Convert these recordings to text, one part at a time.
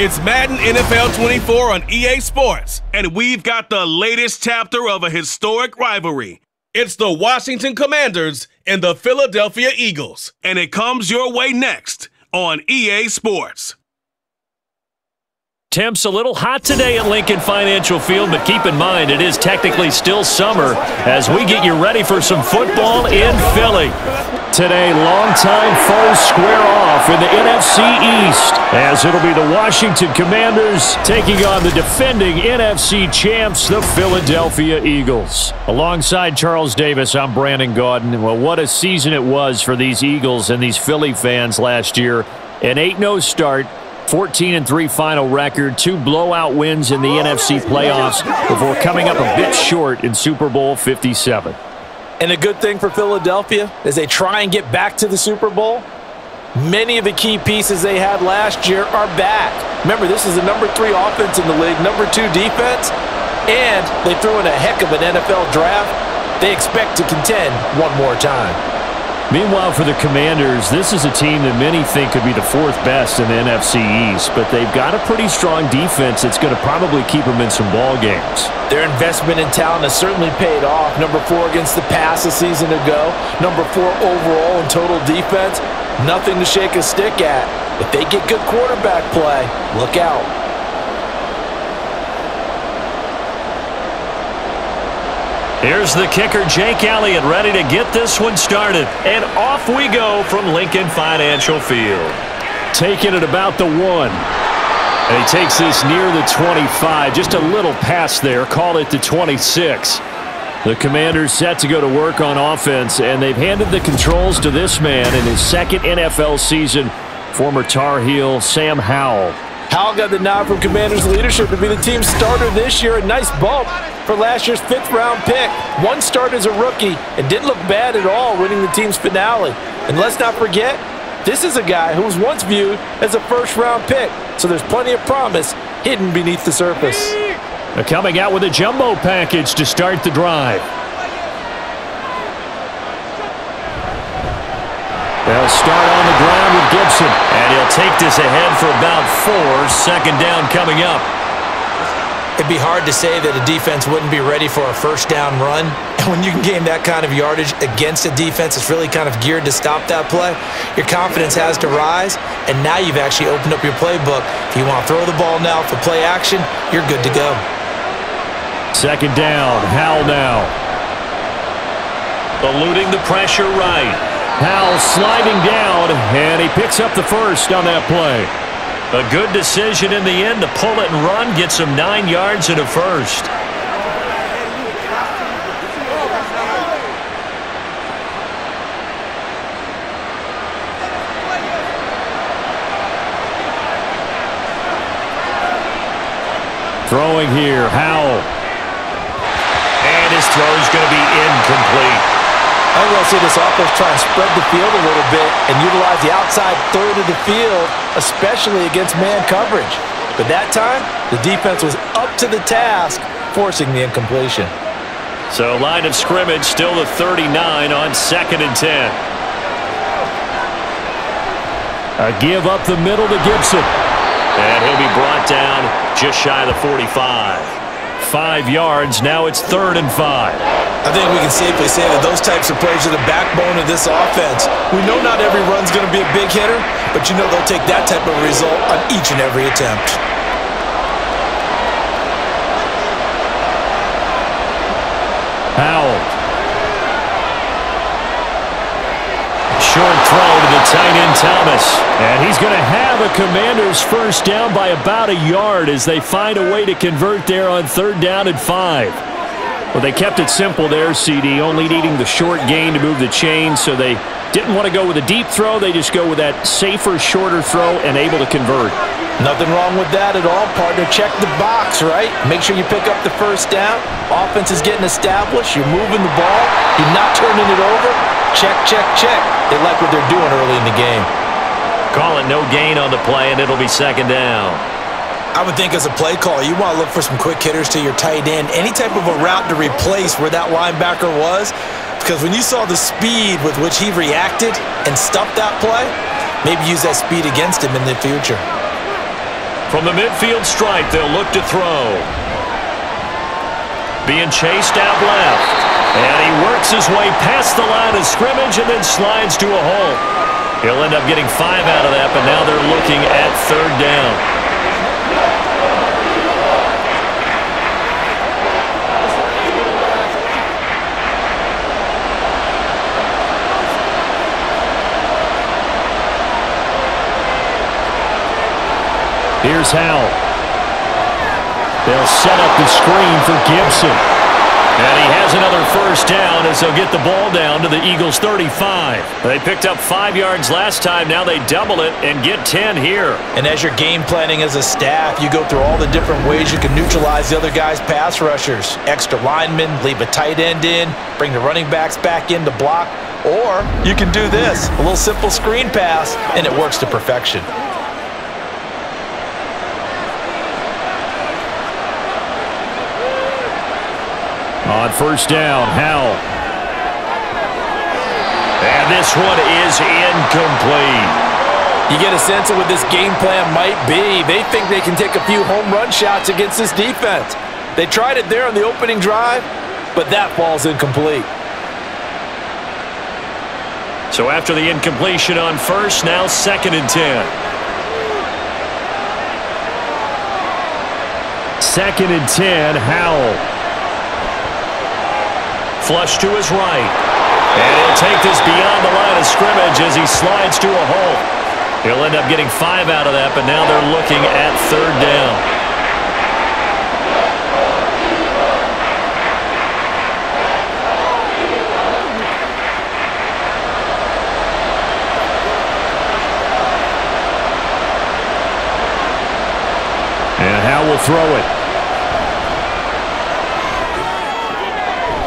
It's Madden NFL 24 on EA Sports, and we've got the latest chapter of a historic rivalry. It's the Washington Commanders and the Philadelphia Eagles, and it comes your way next on EA Sports. Temps a little hot today at Lincoln Financial Field, but keep in mind it is technically still summer as we get you ready for some football in Philly. Today, longtime foes square off in the NFC East as it'll be the Washington Commanders taking on the defending NFC champs, the Philadelphia Eagles. Alongside Charles Davis, I'm Brandon Gaudin. Well, what a season it was for these Eagles and these Philly fans last year. An 8-0 start. 14-3 final record, 2 blowout wins in the NFC playoffs before coming up a bit short in Super Bowl 57. And the good thing for Philadelphia is they try and get back to the Super Bowl. Many of the key pieces they had last year are back. Remember, this is the number 3 offense in the league, number 2 defense, and they threw in a heck of an NFL draft. They expect to contend one more time. Meanwhile, for the Commanders, this is a team that many think could be the 4th best in the NFC East, but they've got a pretty strong defense that's going to probably keep them in some ball games. Their investment in talent has certainly paid off. Number 4 against the pass a season ago. Number 4 overall in total defense. Nothing to shake a stick at. If they get good quarterback play, look out. Here's the kicker, Jake Elliott, ready to get this one started. And off we go from Lincoln Financial Field. Taking it about the 1. And he takes this near the 25. Just a little pass there. Call it the 26. The Commanders set to go to work on offense, and they've handed the controls to this man in his 2nd NFL season, former Tar Heel Sam Howell. Howell got the nod from Commanders leadership to be the team's starter this year. A nice bump for last year's 5th-round pick. 1 start as a rookie and didn't look bad at all, winning the team's finale. And let's not forget, this is a guy who was once viewed as a 1st-round pick, so there's plenty of promise hidden beneath the surface. They're coming out with a jumbo package to start the drive. They'll start on the ground with Gibson. And he'll take this ahead for about 4. Second down coming up. It'd be hard to say that a defense wouldn't be ready for a 1st down run. And when you can gain that kind of yardage against a defense that's really kind of geared to stop that play, your confidence has to rise. And now you've actually opened up your playbook. If you want to throw the ball now for play action, you're good to go. Second down, Howell now. Eluding the pressure right. Howell sliding down, and he picks up the 1st on that play. A good decision in the end to pull it and run, get some 9 yards and a 1st. Throwing here, Howell. And his throw is going to be incomplete. I'm going to see this offense try and spread the field a little bit and utilize the outside 3rd of the field, especially against man coverage. But that time, the defense was up to the task, forcing the incompletion. So line of scrimmage still the 39 on 2nd and 10. A give up the middle to Gibson. And he'll be brought down just shy of the 45. 5 yards, now it's 3rd and 5. I think we can safely say that those types of plays are the backbone of this offense. We know not every run's going to be a big hitter, but you know they'll take that type of result on each and every attempt. Howell. Short throw to the tight end Thomas. And he's going to have a Commanders 1st down by about a yard as they find a way to convert there on 3rd down and 5. Well, they kept it simple there, CD, only needing the short gain to move the chain, so they didn't want to go with a deep throw. They just go with that safer, shorter throw and able to convert. Nothing wrong with that at all, partner. Check the box, right? Make sure you pick up the 1st down. Offense is getting established. You're moving the ball. You're not turning it over. Check, check, check. They like what they're doing early in the game. Call it no gain on the play, and it'll be 2nd down. I would think as a play call, you want to look for some quick hitters to your tight end. Any type of a route to replace where that linebacker was. Because when you saw the speed with which he reacted and stuffed that play, maybe use that speed against him in the future. From the midfield stripe, they'll look to throw. Being chased out left. And he works his way past the line of scrimmage and then slides to a hole. He'll end up getting 5 out of that, but now they're looking at 3rd down. Here's Howell. They'll set up the screen for Gibson. And he has another 1st down as they'll get the ball down to the Eagles' 35. They picked up 5 yards last time. Now they double it and get 10 here. And as you're game planning as a staff, you go through all the different ways you can neutralize the other guy's pass rushers. Extra linemen, leave a tight end in, bring the running backs back in to block. Or you can do this, a little simple screen pass, and it works to perfection. On 1st down, Howell. And this one is incomplete. You get a sense of what this game plan might be. They think they can take a few home run shots against this defense. They tried it there on the opening drive, but that ball's incomplete. So after the incompletion on 1st, now 2nd and 10. 2nd and 10, Howell. Flush to his right. And he'll take this beyond the line of scrimmage as he slides to a hole. He'll end up getting 5 out of that, but now they're looking at 3rd down. And Howell will throw it.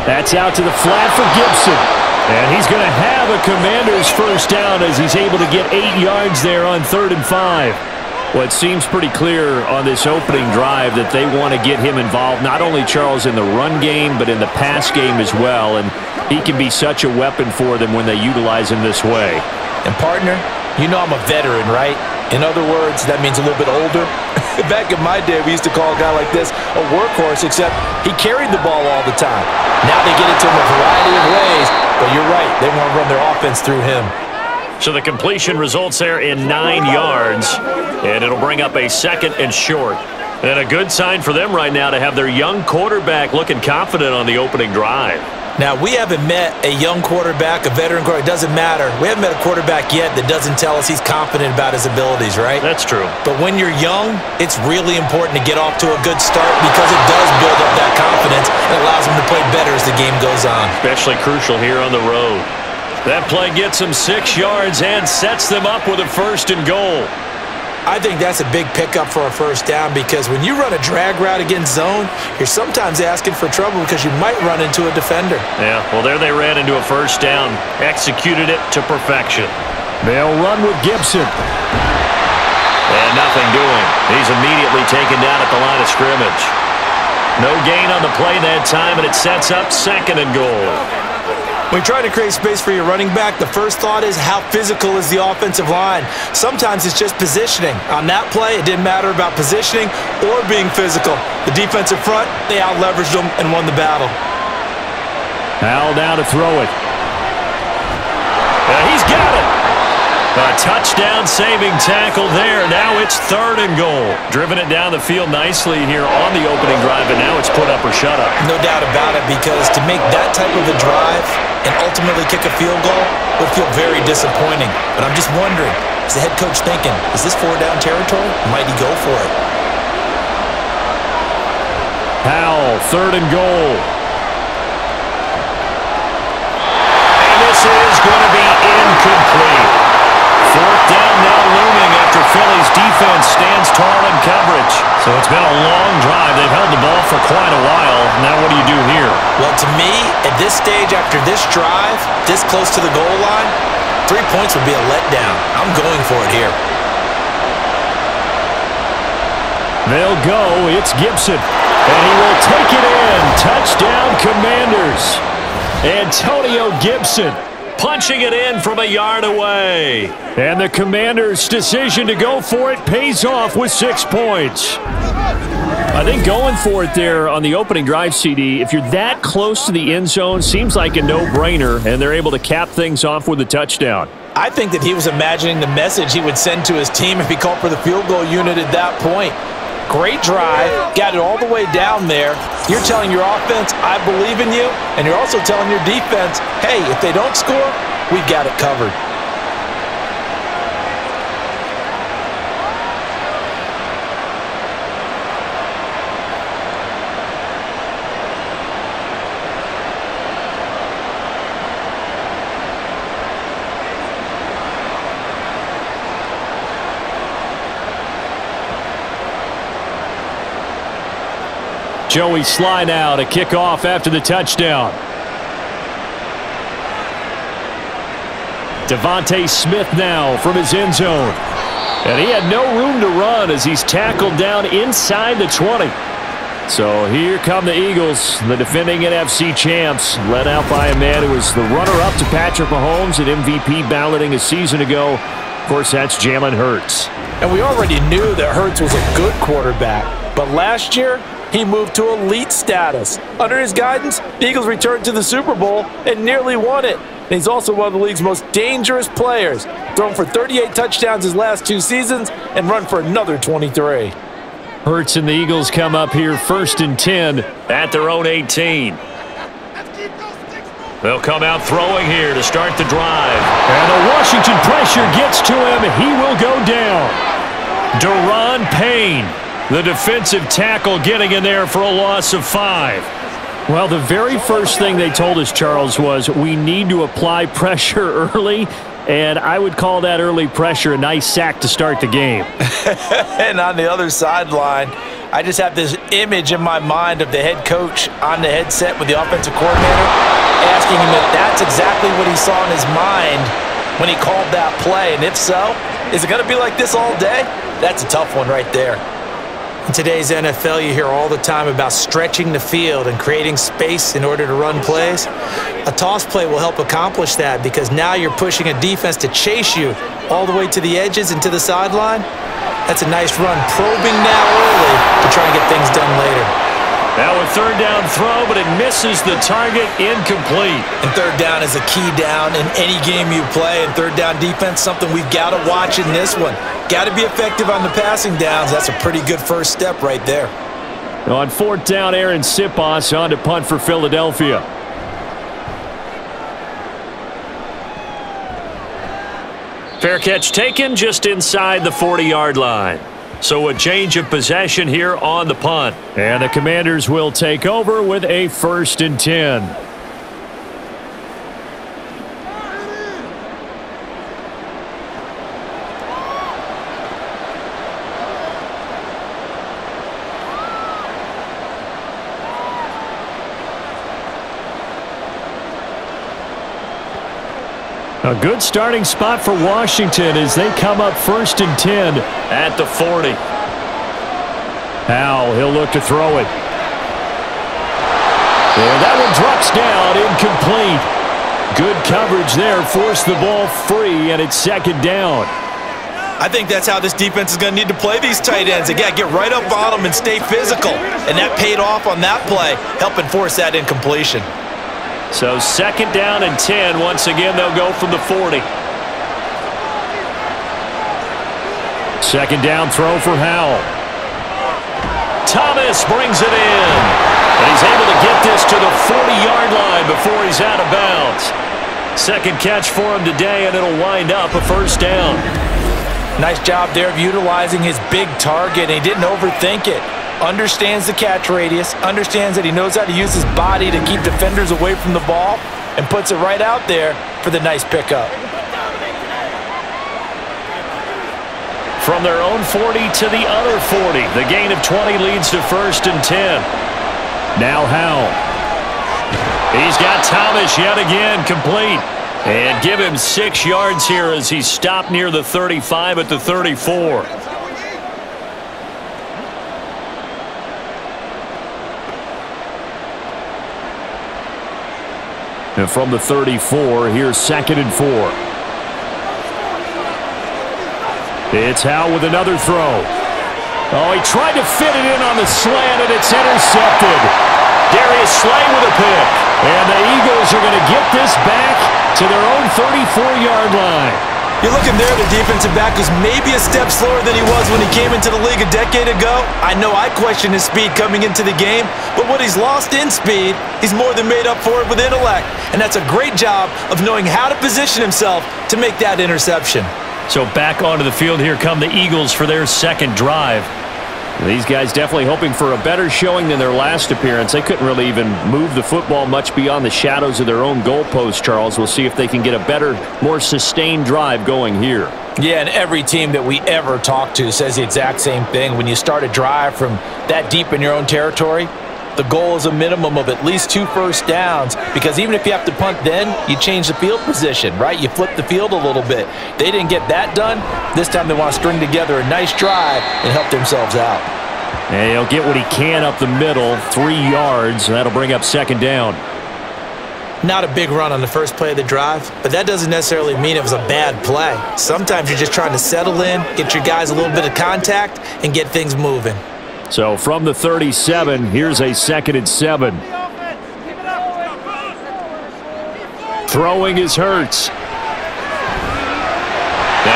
That's out to the flat for Gibson. And he's going to have a Commander's 1st down as he's able to get 8 yards there on 3rd and 5. Well, it seems pretty clear on this opening drive that they want to get him involved, not only, Charles, in the run game, but in the pass game as well. And he can be such a weapon for them when they utilize him this way. And, partner, you know I'm a veteran, right? In other words, that means a little bit older. Back in my day, we used to call a guy like this a workhorse, except he carried the ball all the time. Now they get it to him a variety of ways, but you're right, they want to run their offense through him. So the completion results there in 9 yards, and it'll bring up a 2nd and short. And a good sign for them right now to have their young quarterback looking confident on the opening drive. Now, we haven't met a young quarterback, a veteran quarterback. It doesn't matter. We haven't met a quarterback yet that doesn't tell us he's confident about his abilities, right? That's true. But when you're young, it's really important to get off to a good start because it does build up that confidence and allows them to play better as the game goes on. Especially crucial here on the road. That play gets them 6 yards and sets them up with a 1st and goal. I think that's a big pickup for a 1st down because when you run a drag route against zone, you're sometimes asking for trouble because you might run into a defender. Yeah, well, there they ran into a 1st down, executed it to perfection. They'll run with Gibson. And nothing doing. He's immediately taken down at the line of scrimmage. No gain on the play that time, and it sets up 2nd and goal. When you're trying to create space for your running back, the first thought is how physical is the offensive line. Sometimes it's just positioning. On that play, it didn't matter about positioning or being physical. The defensive front, they out-leveraged them and won the battle. Howell down to throw it. He's got it. A touchdown-saving tackle there. Now it's 3rd and goal. Driven it down the field nicely here on the opening drive, and now it's put up or shut up. No doubt about it, because to make that type of a drive and ultimately kick a field goal would feel very disappointing. But I'm just wondering, is the head coach thinking, is this 4-down territory? Might he go for it? Howell, 3rd and goal. And this is going to be incomplete. 4th down now looming after Philly's defense stands tall in coverage. So it's been a long drive. They've held the ball for quite a while. Now what do you do here? Well, to me, at this stage after this drive, this close to the goal line, 3 points would be a letdown. I'm going for it here. They'll go. It's Gibson. And he will take it in. Touchdown, Commanders. Antonio Gibson punching it in from a yard away. And the Commanders' decision to go for it pays off with 6 points. I think going for it there on the opening drive, CD, if you're that close to the end zone, seems like a no-brainer, and they're able to cap things off with a touchdown. I think that he was imagining the message he would send to his team if he called for the field goal unit at that point. Great drive, got it all the way down there. You're telling your offense, I believe in you, and you're also telling your defense, hey, if they don't score, we've got it covered. Joey Sly now to kick off after the touchdown. Devontae Smith now from his end zone. And he had no room to run as he's tackled down inside the 20. So here come the Eagles, the defending NFC champs, led out by a man who was the runner-up to Patrick Mahomes at MVP balloting a season ago. Of course, that's Jalen Hurts. And we already knew that Hurts was a good quarterback. But last year, he moved to elite status. Under his guidance, the Eagles returned to the Super Bowl and nearly won it. And he's also one of the league's most dangerous players, thrown for 38 touchdowns his last 2 seasons and run for another 23. Hurts and the Eagles come up here 1st and 10 at their own 18. They'll come out throwing here to start the drive. And the Washington pressure gets to him. He will go down. Daron Payne, the defensive tackle, getting in there for a loss of 5. Well, the very first thing they told us, Charles, was we need to apply pressure early, and I would call that early pressure a nice sack to start the game. And on the other sideline, I just have this image in my mind of the head coach on the headset with the offensive coordinator asking him if that's exactly what he saw in his mind when he called that play. And if so, is it going to be like this all day? That's a tough one right there. In today's NFL, you hear all the time about stretching the field and creating space in order to run plays. A toss play will help accomplish that because now you're pushing a defense to chase you all the way to the edges and to the sideline. That's a nice run, probing now early to try and get things done later. Now a 3rd down throw, but it misses the target, incomplete. And 3rd down is a key down in any game you play. And 3rd down defense, something we've got to watch in this one. Got to be effective on the passing downs. That's a pretty good first step right there. On 4th down, Aaron Sipos on to punt for Philadelphia. Fair catch taken just inside the 40-yard line. So a change of possession here on the punt. And the Commanders will take over with a 1st and 10. A good starting spot for Washington as they come up 1st and 10 at the 40. Howell, he'll look to throw it. And that one drops down, incomplete. Good coverage there, forced the ball free, and it's 2nd down. I think that's how this defense is going to need to play these tight ends. They got to get right up on them and stay physical. And that paid off on that play, helping force that incompletion. So 2nd down and 10. Once again, they'll go from the 40. 2nd down throw for Howell. Thomas brings it in. And he's able to get this to the 40-yard line before he's out of bounds. 2nd catch for him today, and it'll wind up a 1st down. Nice job there of utilizing his big target. He didn't overthink it. Understands the catch radius, understands that he knows how to use his body to keep defenders away from the ball, and puts it right out there for the nice pickup. From their own 40 to the other 40, the gain of 20 leads to 1st and 10. Now Howell. He's got Thomas yet again, complete. And give him 6 yards here as he's stopped near the 35 at the 34. And from the 34, here's 2nd and 4. It's Howe with another throw. Oh, he tried to fit it in on the slant, and it's intercepted. Darius Slay with a pick. And the Eagles are going to get this back to their own 34-yard line. You're looking there, the defensive back was maybe a step slower than he was when he came into the league a decade ago. I know I questioned his speed coming into the game, but what he's lost in speed, he's more than made up for it with intellect. And that's a great job of knowing how to position himself to make that interception. So back onto the field, here come the Eagles for their second drive. These guys definitely hoping for a better showing than their last appearance. They couldn't really even move the football much beyond the shadows of their own goalpost, Charles. We'll see if they can get a better, more sustained drive going here. Yeah, and every team that we ever talk to says the exact same thing. When you start a drive from that deep in your own territory, the goal is a minimum of at least 2 first downs, because even if you have to punt then, you change the field position, right? You flip the field a little bit. They didn't get that done. This time they want to string together a nice drive and help themselves out. And he'll get what he can up the middle, 3 yards. That'll bring up 2nd down. Not a big run on the first play of the drive, but that doesn't necessarily mean it was a bad play. Sometimes you're just trying to settle in, get your guys a little bit of contact, and get things moving. So from the 37, here's a 2nd and 7. Throwing is Hurts. Now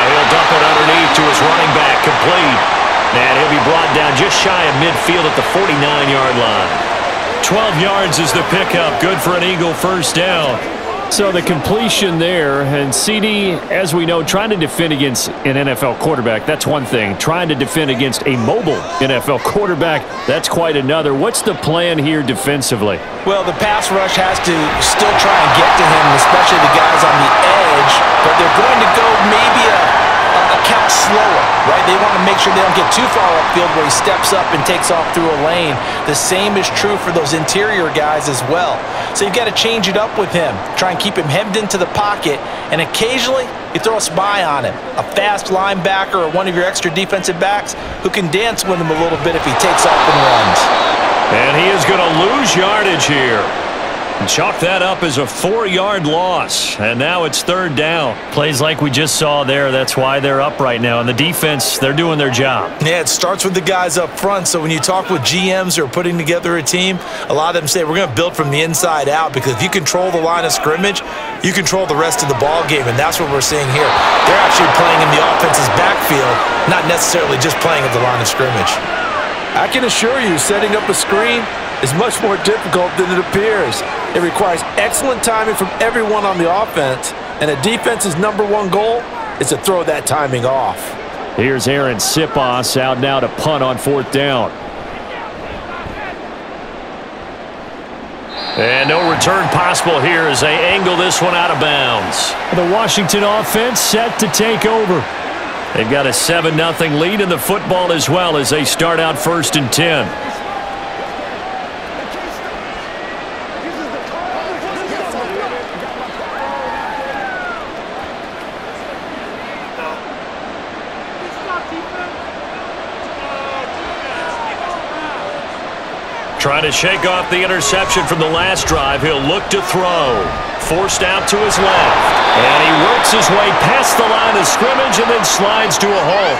he'll dump it underneath to his running back, complete. And he'll be brought down just shy of midfield at the 49-yard line. 12 yards is the pickup. Good for an Eagle first down. So the completion there, and CD, as we know, trying to defend against an NFL quarterback, that's one thing. Trying to defend against a mobile NFL quarterback, that's quite another. What's the plan here defensively? Well, the pass rush has to still try and get to him, especially the guys on the edge, but they're going to go maybe a count slower, right? They want to make sure they don't get too far upfield where he steps up and takes off through a lane. The same is true for those interior guys as well. So you've got to change it up with him. Try and keep him hemmed into the pocket, and occasionally you throw a spy on him. A fast linebacker or one of your extra defensive backs who can dance with him a little bit if he takes off and runs. And he is going to lose yardage here. And chalk that up as a 4-yard loss. And now it's 3rd down. Plays like we just saw there. That's why they're up right now. And the defense, they're doing their job. Yeah, it starts with the guys up front. So when you talk with GMs who are putting together a team, a lot of them say we're going to build from the inside out, because if you control the line of scrimmage, you control the rest of the ball game. And that's what we're seeing here. They're actually playing in the offense's backfield, not necessarily just playing at the line of scrimmage. I can assure you, setting up a screen is much more difficult than it appears. It requires excellent timing from everyone on the offense, and a defense's #1 goal is to throw that timing off. Here's Aaron Sipos out now to punt on 4th down. And no return possible here as they angle this one out of bounds. The Washington offense set to take over. They've got a 7-0 lead in the football as well as they start out 1st and 10. Trying to shake off the interception from the last drive. He'll look to throw. Forced out to his left. And he works his way past the line of scrimmage and then slides to a halt.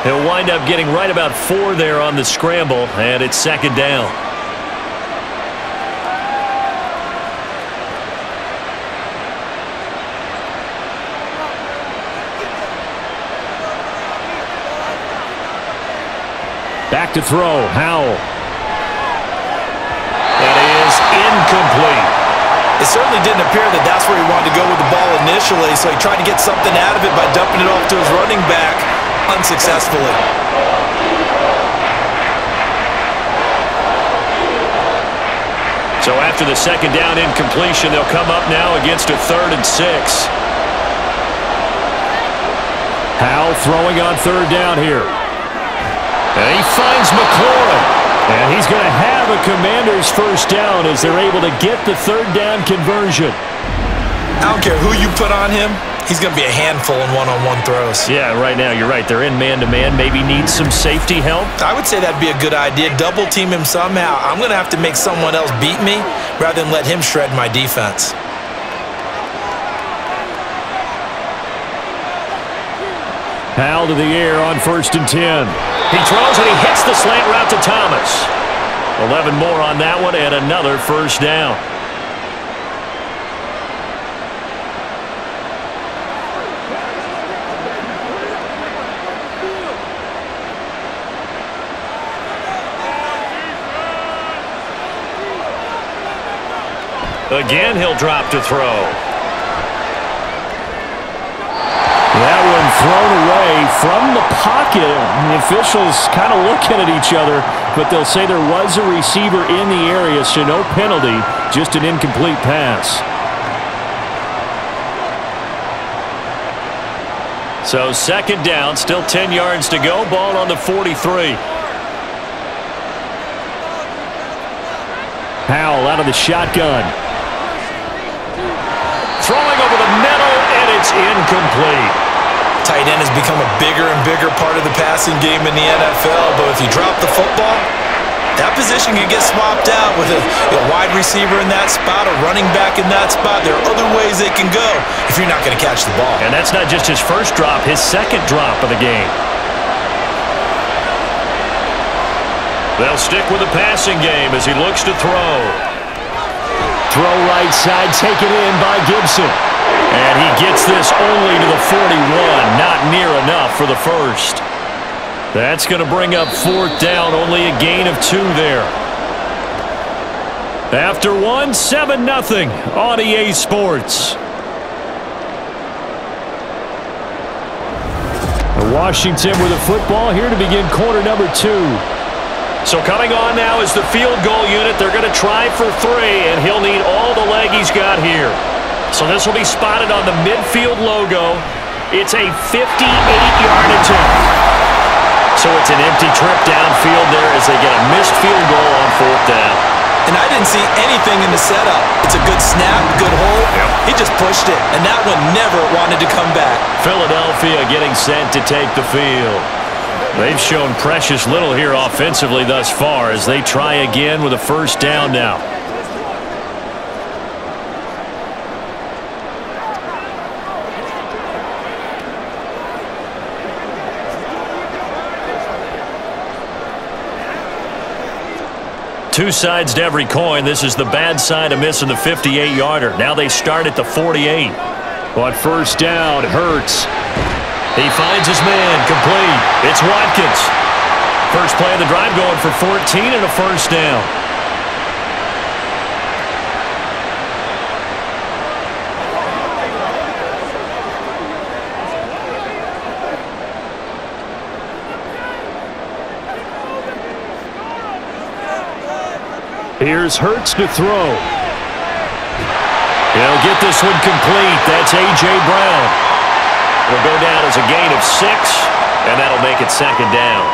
He'll wind up getting right about 4 there on the scramble, and it's 2nd down. Back to throw. Howell. Incomplete. It certainly didn't appear that that's where he wanted to go with the ball initially, so he tried to get something out of it by dumping it off to his running back unsuccessfully. So after the 2nd down incompletion, they'll come up now against a 3rd and 6. Howell throwing on 3rd down here. And he finds McLaurin. And he's going to have a Commanders first down as they're able to get the 3rd down conversion. I don't care who you put on him. He's going to be a handful in one-on-one throws. Yeah, right now you're right. They're in man-to-man. Maybe need some safety help. I would say that'd be a good idea. Double team him somehow. I'm going to have to make someone else beat me rather than let him shred my defense. Powell to the air on 1st and 10. He throws and he hits the slant route to Thomas. 11 more on that one and another first down. Again, he'll drop to throw. That one thrown away from the pocket. The officials kind of looking at each other, but they'll say there was a receiver in the area, so no penalty, just an incomplete pass. So 2nd down, still 10 yards to go, ball on the 43. Powell out of the shotgun. Throwing over the middle, and it's incomplete. Tight end has become a bigger and bigger part of the passing game in the NFL, but if you drop the football, that position can get swapped out with a wide receiver in that spot, a running back in that spot. There are other ways it can go if you're not going to catch the ball. And that's not just his first drop, his 2nd drop of the game. They'll stick with the passing game as he looks to throw. Throw right side, taken in by Gibson. And he gets this only to the 41. Not near enough for the first. That's going to bring up 4th down. Only a gain of 2 there. After one, 7-0 on EA Sports. Washington with the football here to begin quarter number 2. So coming on now is the field goal unit. They're going to try for 3, and he'll need all the leg he's got here. So this will be spotted on the midfield logo. It's a 58-yard attempt. So it's an empty trip downfield there as they get a missed field goal on 4th down. And I didn't see anything in the setup. It's a good snap, good hold. He just pushed it, and that one never wanted to come back. Philadelphia getting set to take the field. They've shown precious little here offensively thus far as they try again with a 1st down now. Two sides to every coin. This is the bad side of missing the 58-yarder. Now they start at the 48. On 1st down, Hurts. He finds his man, complete. It's Watkins. First play of the drive going for 14 and a 1st down. Here's Hurts to throw. He'll get this one complete. That's A.J. Brown. It'll go down as a gain of 6, and that'll make it 2nd down.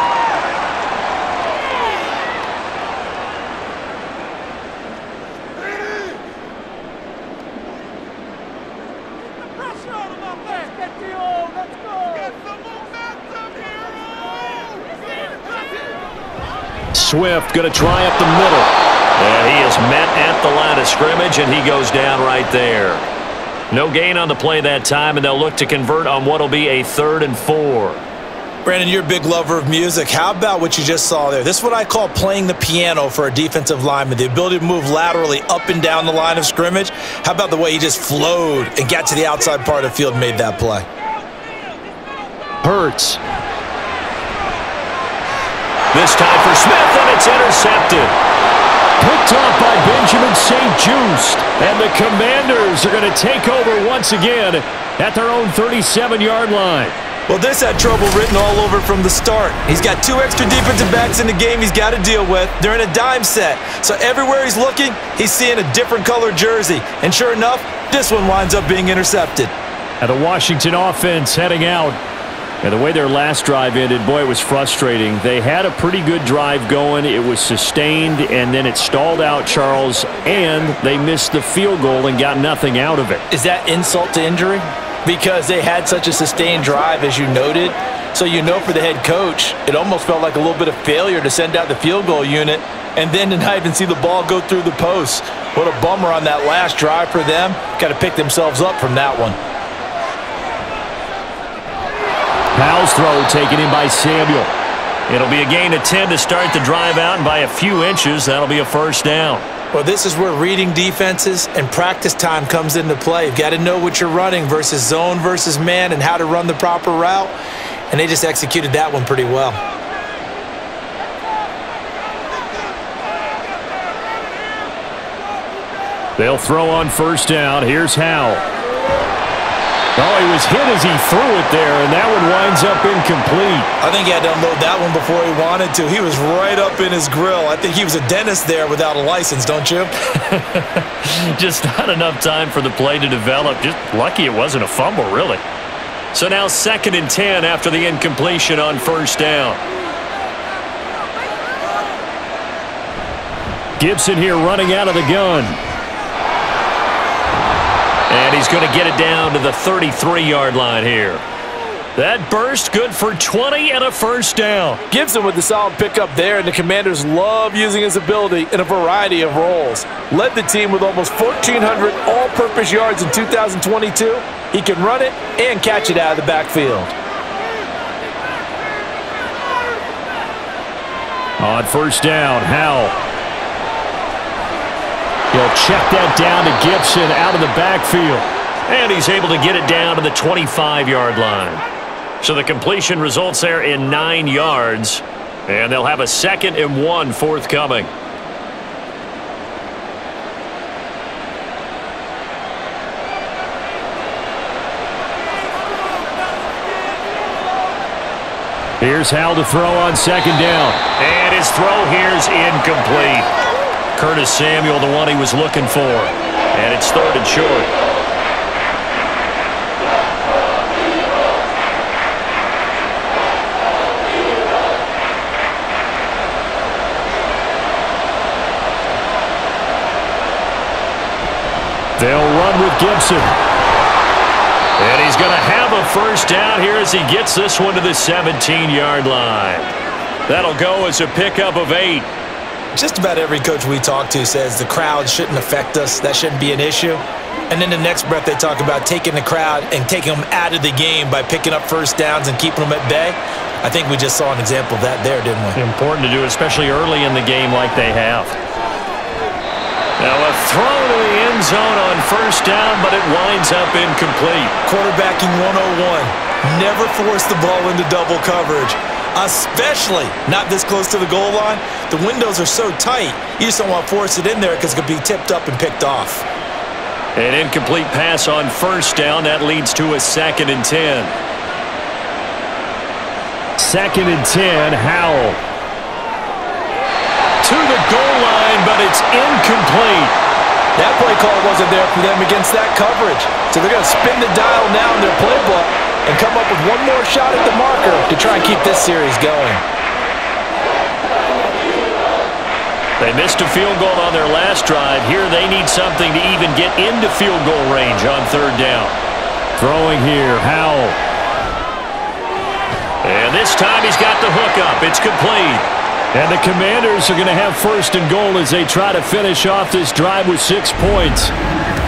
Swift going to try up the middle. And he is met at the line of scrimmage, and he goes down right there. No gain on the play that time, and they'll look to convert on what will be a 3rd and 4. Brandon, you're a big lover of music. How about what you just saw there? This is what I call playing the piano for a defensive lineman, the ability to move laterally up and down the line of scrimmage. How about the way he just flowed and got to the outside part of the field and made that play? Hurts. This time for Smith, and it's intercepted. Picked off by Benjamin St-Juste. And the Commanders are going to take over once again at their own 37-yard line. Well, this had trouble written all over from the start. He's got 2 extra defensive backs in the game he's got to deal with. They're in a dime set. So everywhere he's looking, he's seeing a different color jersey. And sure enough, this one winds up being intercepted. And the Washington offense heading out. And the way their last drive ended, boy, it was frustrating. They had a pretty good drive going. It was sustained, and then it stalled out, Charles, and they missed the field goal and got nothing out of it. Is that insult to injury? Because they had such a sustained drive, as you noted. So you know for the head coach, it almost felt like a little bit of failure to send out the field goal unit and then to not even see the ball go through the post. What a bummer on that last drive for them. Got to pick themselves up from that one. Howell's throw taken in by Samuel. It'll be a gain of 10 to start the drive out, and by a few inches, that'll be a first down. Well, this is where reading defenses and practice time comes into play. You've got to know what you're running versus zone versus man and how to run the proper route, and they just executed that one pretty well. They'll throw on first down. Here's Howell. Oh, he was hit as he threw it there, and that one winds up incomplete. I think he had to unload that one before he wanted to. He was right up in his grill. I think he was a dentist there without a license, don't you? Just not enough time for the play to develop. Just lucky it wasn't a fumble, really. So now 2nd and 10 after the incompletion on first down. Gibson here running out of the gun. And he's going to get it down to the 33-yard line here. That burst good for 20 and a first down. Gibson with the solid pickup there, and the Commanders love using his ability in a variety of roles. Led the team with almost 1,400 all-purpose yards in 2022. He can run it and catch it out of the backfield. On first down, Howell. He'll check that down to Gibson out of the backfield. And he's able to get it down to the 25-yard line. So the completion results there in 9 yards. And they'll have a 2nd and 1 forthcoming. Here's Howell to throw on 2nd down. And his throw here's incomplete. Curtis Samuel, the one he was looking for. And it's 3rd and short. They'll run with Gibson. And he's going to have a first down here as he gets this one to the 17-yard line. That'll go as a pickup of 8. Just about every coach we talk to says the crowd shouldn't affect us. That shouldn't be an issue. And then the next breath they talk about taking the crowd and taking them out of the game by picking up first downs and keeping them at bay. I think we just saw an example of that there, didn't we? Important to do, especially early in the game like they have. Now a throw to the end zone on first down, but it winds up incomplete. Quarterbacking 101. Never force the ball into double coverage. Especially not this close to the goal line. The windows are so tight, you just don't want to force it in there because it could be tipped up and picked off. An incomplete pass on first down. That leads to a 2nd and 10. 2nd and 10, Howell. To the goal line, but it's incomplete. That play call wasn't there for them against that coverage. So they're going to spin the dial now in their playbook and come up with one more shot at the marker to try and keep this series going. They missed a field goal on their last drive. Here they need something to even get into field goal range on 3rd down. Throwing here, Howell. And this time he's got the hook up. It's complete. And the Commanders are going to have 1st and goal as they try to finish off this drive with 6 points.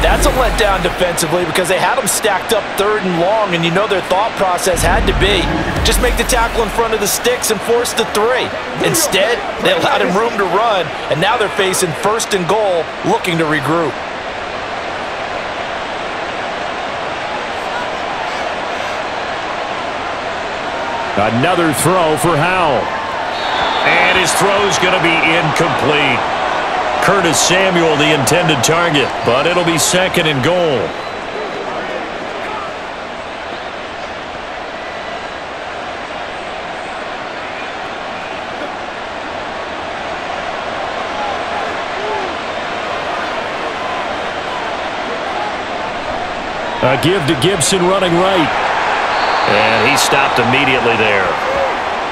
That's a letdown defensively because they had them stacked up 3rd and long, and you know their thought process had to be just make the tackle in front of the sticks and force the 3. Instead, they allowed him room to run, and now they're facing 1st and goal, looking to regroup. Another throw for Howell. And his throw's going to be incomplete. Curtis Samuel, the intended target, but it'll be 2nd and goal. A give to Gibson running right. And he stopped immediately there.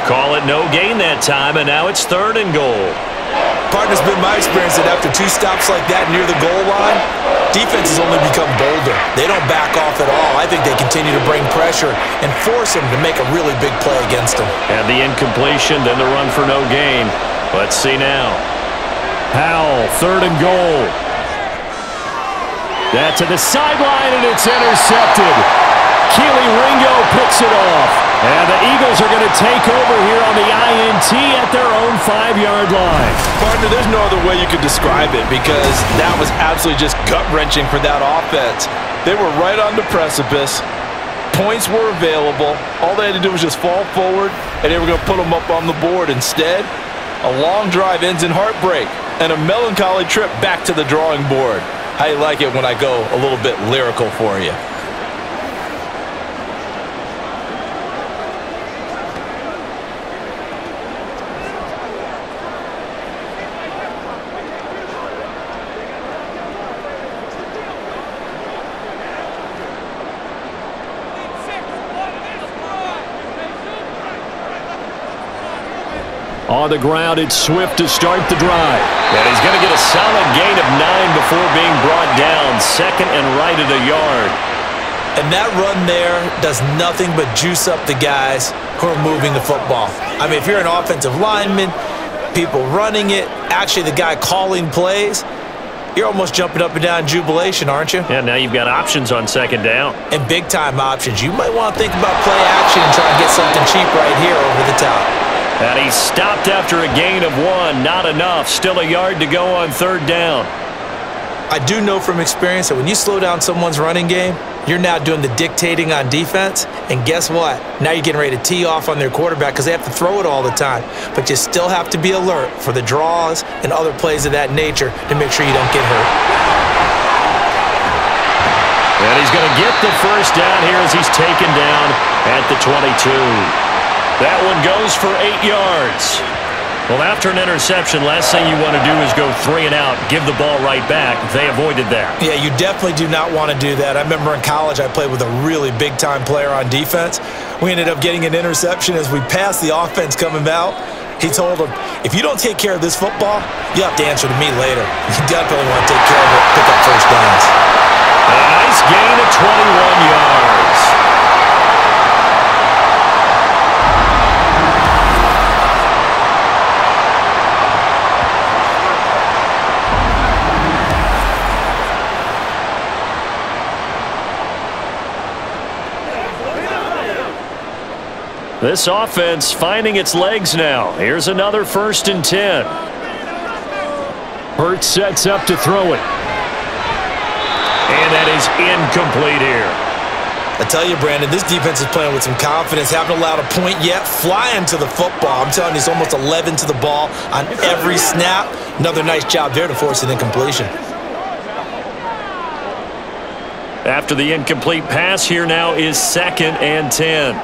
Call it no gain that time, and now it's 3rd and goal. Partner's been my experience that after 2 stops like that near the goal line, defenses only become bolder. They don't back off at all. I think they continue to bring pressure and force them to make a really big play against them. And the incompletion, then the run for no gain. Let's see now. Howell, 3rd and goal. That to the sideline, and it's intercepted. Keely Ringo picks it off. And the Eagles are going to take over here on the INT at their own 5-yard line. Partner, there's no other way you could describe it because that was absolutely just gut-wrenching for that offense. They were right on the precipice. Points were available. All they had to do was just fall forward, and they were going to put them up on the board. Instead, a long drive ends in heartbreak and a melancholy trip back to the drawing board. How you like it when I go a little bit lyrical for you? On the ground, it's Swift to start the drive. And he's going to get a solid gain of 9 before being brought down. Second and right at a yard. And that run there does nothing but juice up the guys who are moving the football. I mean, if you're an offensive lineman, people running it, actually the guy calling plays, you're almost jumping up and down in jubilation, aren't you? Yeah, now you've got options on second down. And big-time options. You might want to think about play action and try and get something cheap right here over the top. And he's stopped after a gain of 1. Not enough. Still a yard to go on third down. I do know from experience that when you slow down someone's running game, you're now doing the dictating on defense. And guess what? Now you're getting ready to tee off on their quarterback because they have to throw it all the time. But you still have to be alert for the draws and other plays of that nature to make sure you don't get hurt. And he's going to get the first down here as he's taken down at the 22. That one goes for 8 yards. Well, after an interception, last thing you want to do is go 3 and out, give the ball right back. They avoided that. Yeah, you definitely do not want to do that. I remember in college I played with a really big-time player on defense. We ended up getting an interception as we passed the offense coming out. He told him, if you don't take care of this football, you have to answer to me later. You definitely want to take care of it, pick up first downs. A nice gain of 21 yards. This offense finding its legs now. Here's another 1st and 10. Hurts sets up to throw it. And that is incomplete here. I tell you, Brandon, this defense is playing with some confidence. Haven't allowed a point yet. Flying to the football. I'm telling you, it's almost 11 to the ball on every snap. Another nice job there to force an incompletion. After the incomplete pass, here now is 2nd and 10.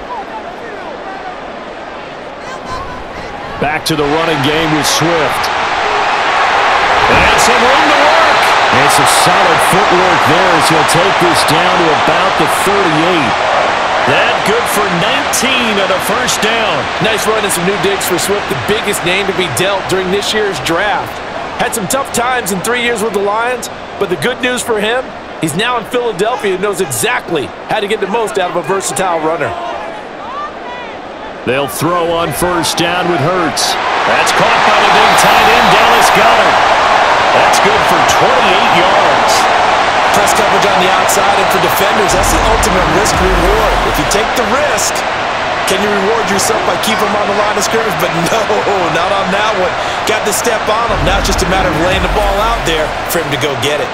Back to the running game with Swift. And some room to work. And some solid footwork there as he'll take this down to about the 38. That good for 19 on a first down. Nice run and some new digs for Swift, the biggest name to be dealt during this year's draft. Had some tough times in 3 years with the Lions, but the good news for him, he's now in Philadelphia and knows exactly how to get the most out of a versatile runner. They'll throw on first down with Hurts. That's caught by the big tight end, Dallas Goedert. That's good for 28 yards. Press coverage on the outside, and for defenders, that's the ultimate risk-reward. If you take the risk, can you reward yourself by keeping them on the line of scrimmage? But no, not on that one. Got to step on them. Now it's just a matter of laying the ball out there for him to go get it.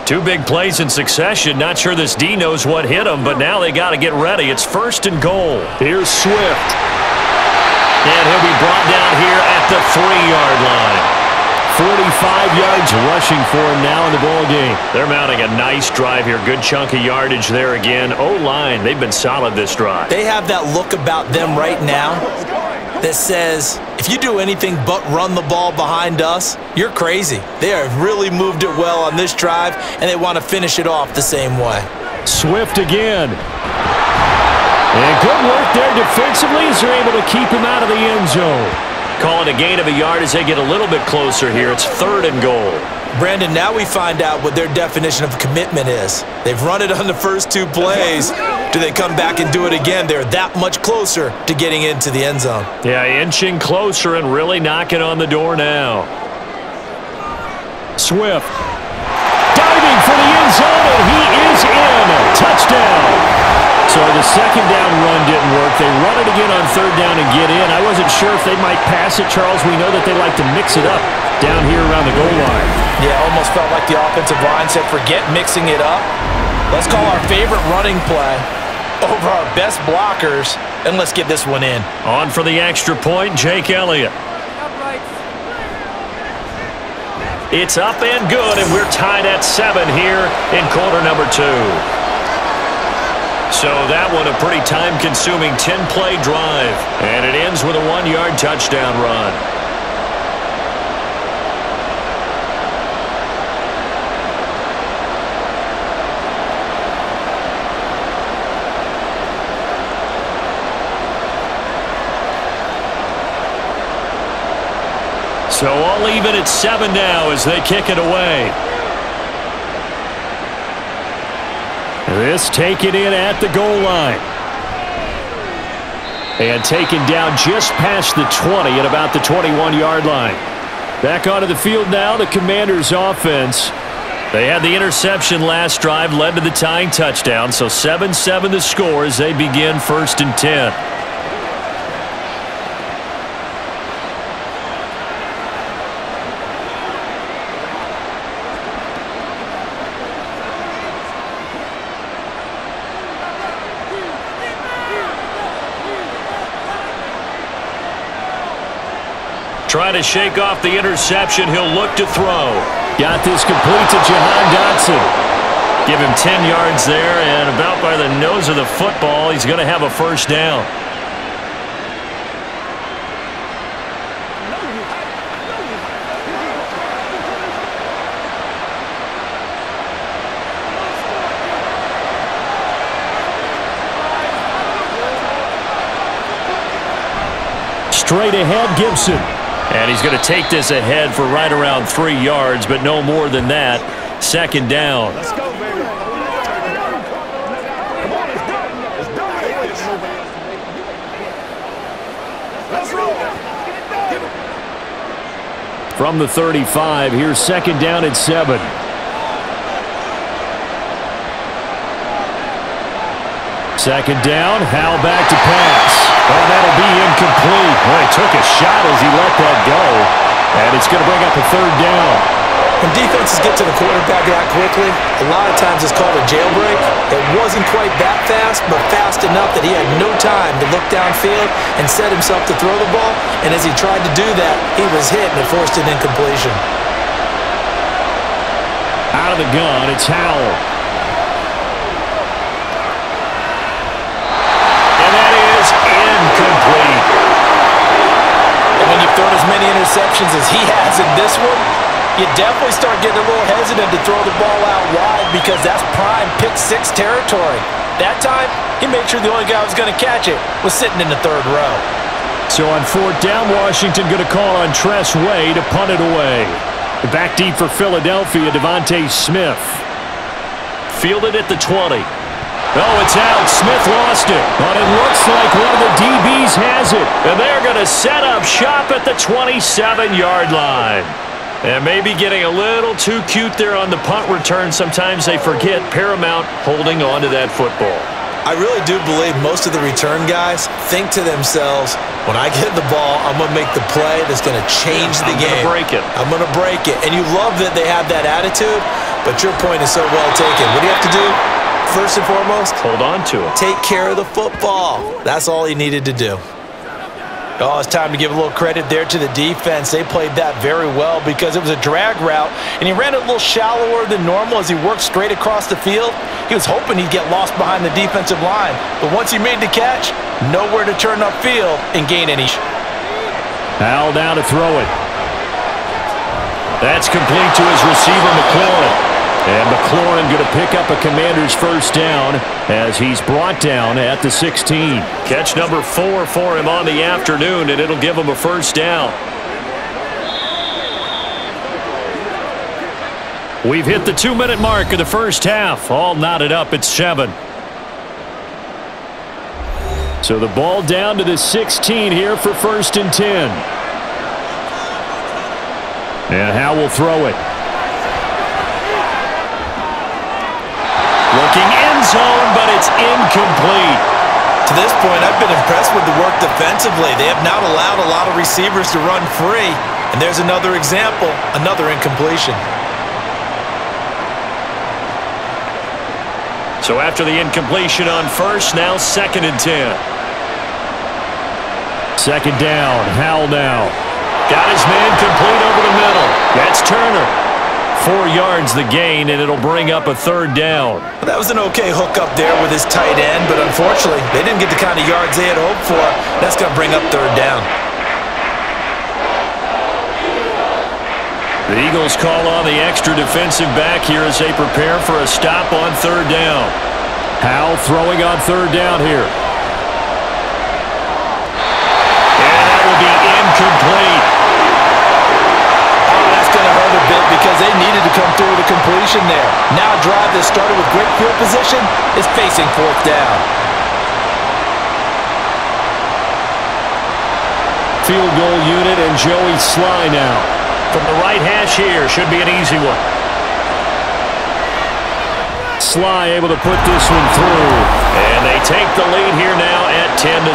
Two big plays in succession. Not sure this D knows what hit him, but now they got to get ready. It's 1st and goal. Here's Swift. And he'll be brought down here at the 3-yard line. 45 yards rushing for him now in the ball game. They're mounting a nice drive here. Good chunk of yardage there again. O-line, they've been solid this drive. They have that look about them right now that says, if you do anything but run the ball behind us, you're crazy. They have really moved it well on this drive, and they want to finish it off the same way. Swift again. And good work there defensively as they're able to keep him out of the end zone. Call it a gain of a yard as they get a little bit closer here. It's 3rd and goal. Brandon, now we find out what their definition of commitment is. They've run it on the first 2 plays. Do they come back and do it again? They're that much closer to getting into the end zone. Yeah, inching closer and really knocking on the door now. Swift. Diving for the end zone, and he is in. Touchdown. So the second down run didn't work. They run it again on third down and get in. I wasn't sure if they might pass it, Charles. We know that they like to mix it up down here around the goal line. Yeah, almost felt like the offensive line said, forget mixing it up. Let's call our favorite running play over our best blockers, and let's get this one in. On for the extra point, Jake Elliott. It's up and good, and we're tied at 7 here in quarter number 2. So that one a pretty time-consuming 10-play drive, and it ends with a 1-yard touchdown run. So all even at 7 now as they kick it away. This taken in at the goal line. And taken down just past the 20 at about the 21-yard line. Back onto the field now, the Commanders' offense. They had the interception last drive, led to the tying touchdown. So 7-7 the score as they begin 1st and 10. Trying to shake off the interception. He'll look to throw. Got this complete to Jahan Dotson. Give him 10 yards there, and about by the nose of the football, he's going to have a first down. Straight ahead, Gibson. And he's going to take this ahead for right around 3 yards, but no more than that. 2nd down. Let's go, baby. Let's roll. From the 35, here's 2nd down at 7. Second down, Howell back to pass. Oh, that'll be incomplete. Well, he took a shot as he let that go. And it's going to bring up a 3rd down. When defenses get to the quarterback that quickly, a lot of times it's called a jailbreak. It wasn't quite that fast, but fast enough that he had no time to look downfield and set himself to throw the ball. And as he tried to do that, he was hit and it forced an incompletion. Out of the gun, it's Howell. Incomplete. And when you've thrown as many interceptions as he has in this one, you definitely start getting a little hesitant to throw the ball out wide because that's prime pick 6 territory. That time, he made sure the only guy who was going to catch it was sitting in the 3rd row. So on 4th down, Washington going to call on Tress Way to punt it away. Back deep for Philadelphia, Devontae Smith. Fielded at the 20. Oh, it's out. Smith lost it. But it looks like one of the DBs has it. And they're going to set up shop at the 27-yard line. And maybe getting a little too cute there on the punt return. Sometimes they forget paramount holding on to that football. I really do believe most of the return guys think to themselves, when I get the ball, I'm going to make the play that's going to change the game. I'm going to break it. I'm going to break it. And you love that they have that attitude, but your point is so well taken. What do you have to do? First and foremost, hold on to it. Take care of the football. That's all he needed to do. Oh, it's time to give a little credit there to the defense. They played that very well because it was a drag route, and he ran it a little shallower than normal as he worked straight across the field. He was hoping he'd get lost behind the defensive line, but once he made the catch, nowhere to turn upfield and gain any. Howell down to throw it. That's complete to his receiver, McLaurin. And McLaurin going to pick up a Commander's first down as he's brought down at the 16. Catch number 4 for him on the afternoon, and it'll give him a first down. We've hit the 2-minute mark of the first half. All knotted up at 7. So the ball down to the 16 here for 1st and 10. And Howell will throw it. It's incomplete. To this point, I've been impressed with the work defensively. They have not allowed a lot of receivers to run free. And there's another example, another incompletion. So after the incompletion on first, now 2nd and 10. 2nd down, Howell now. Got his man complete over the middle. That's Turner. 4 yards the gain, and it'll bring up a 3rd down. That was an okay hook up there with his tight end, but unfortunately, they didn't get the kind of yards they had hoped for. That's going to bring up 3rd down. The Eagles call on the extra defensive back here as they prepare for a stop on 3rd down. Howell throwing on 3rd down here. And that will be incomplete. Oh, that's going to hurt a bit because they needed to come through with a completion there. Now a drive that started with great field position is facing 4th down. Field goal unit and Joey Sly now. From the right hash here, should be an easy one. Sly able to put this one through. And they take the lead here now at 10-7.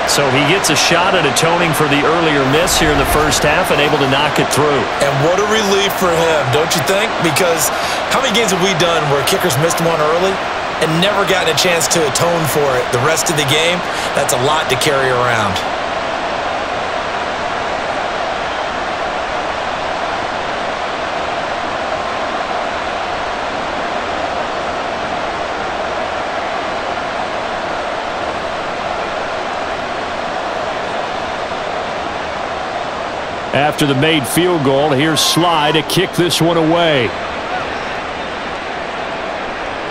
So he gets a shot at atoning for the earlier miss here in the first half and able to knock it through. And what a relief for him, don't you think? Because how many games have we done where kickers missed one early and never gotten a chance to atone for it the rest of the game? That's a lot to carry around. After the made field goal, here's Sly to kick this one away.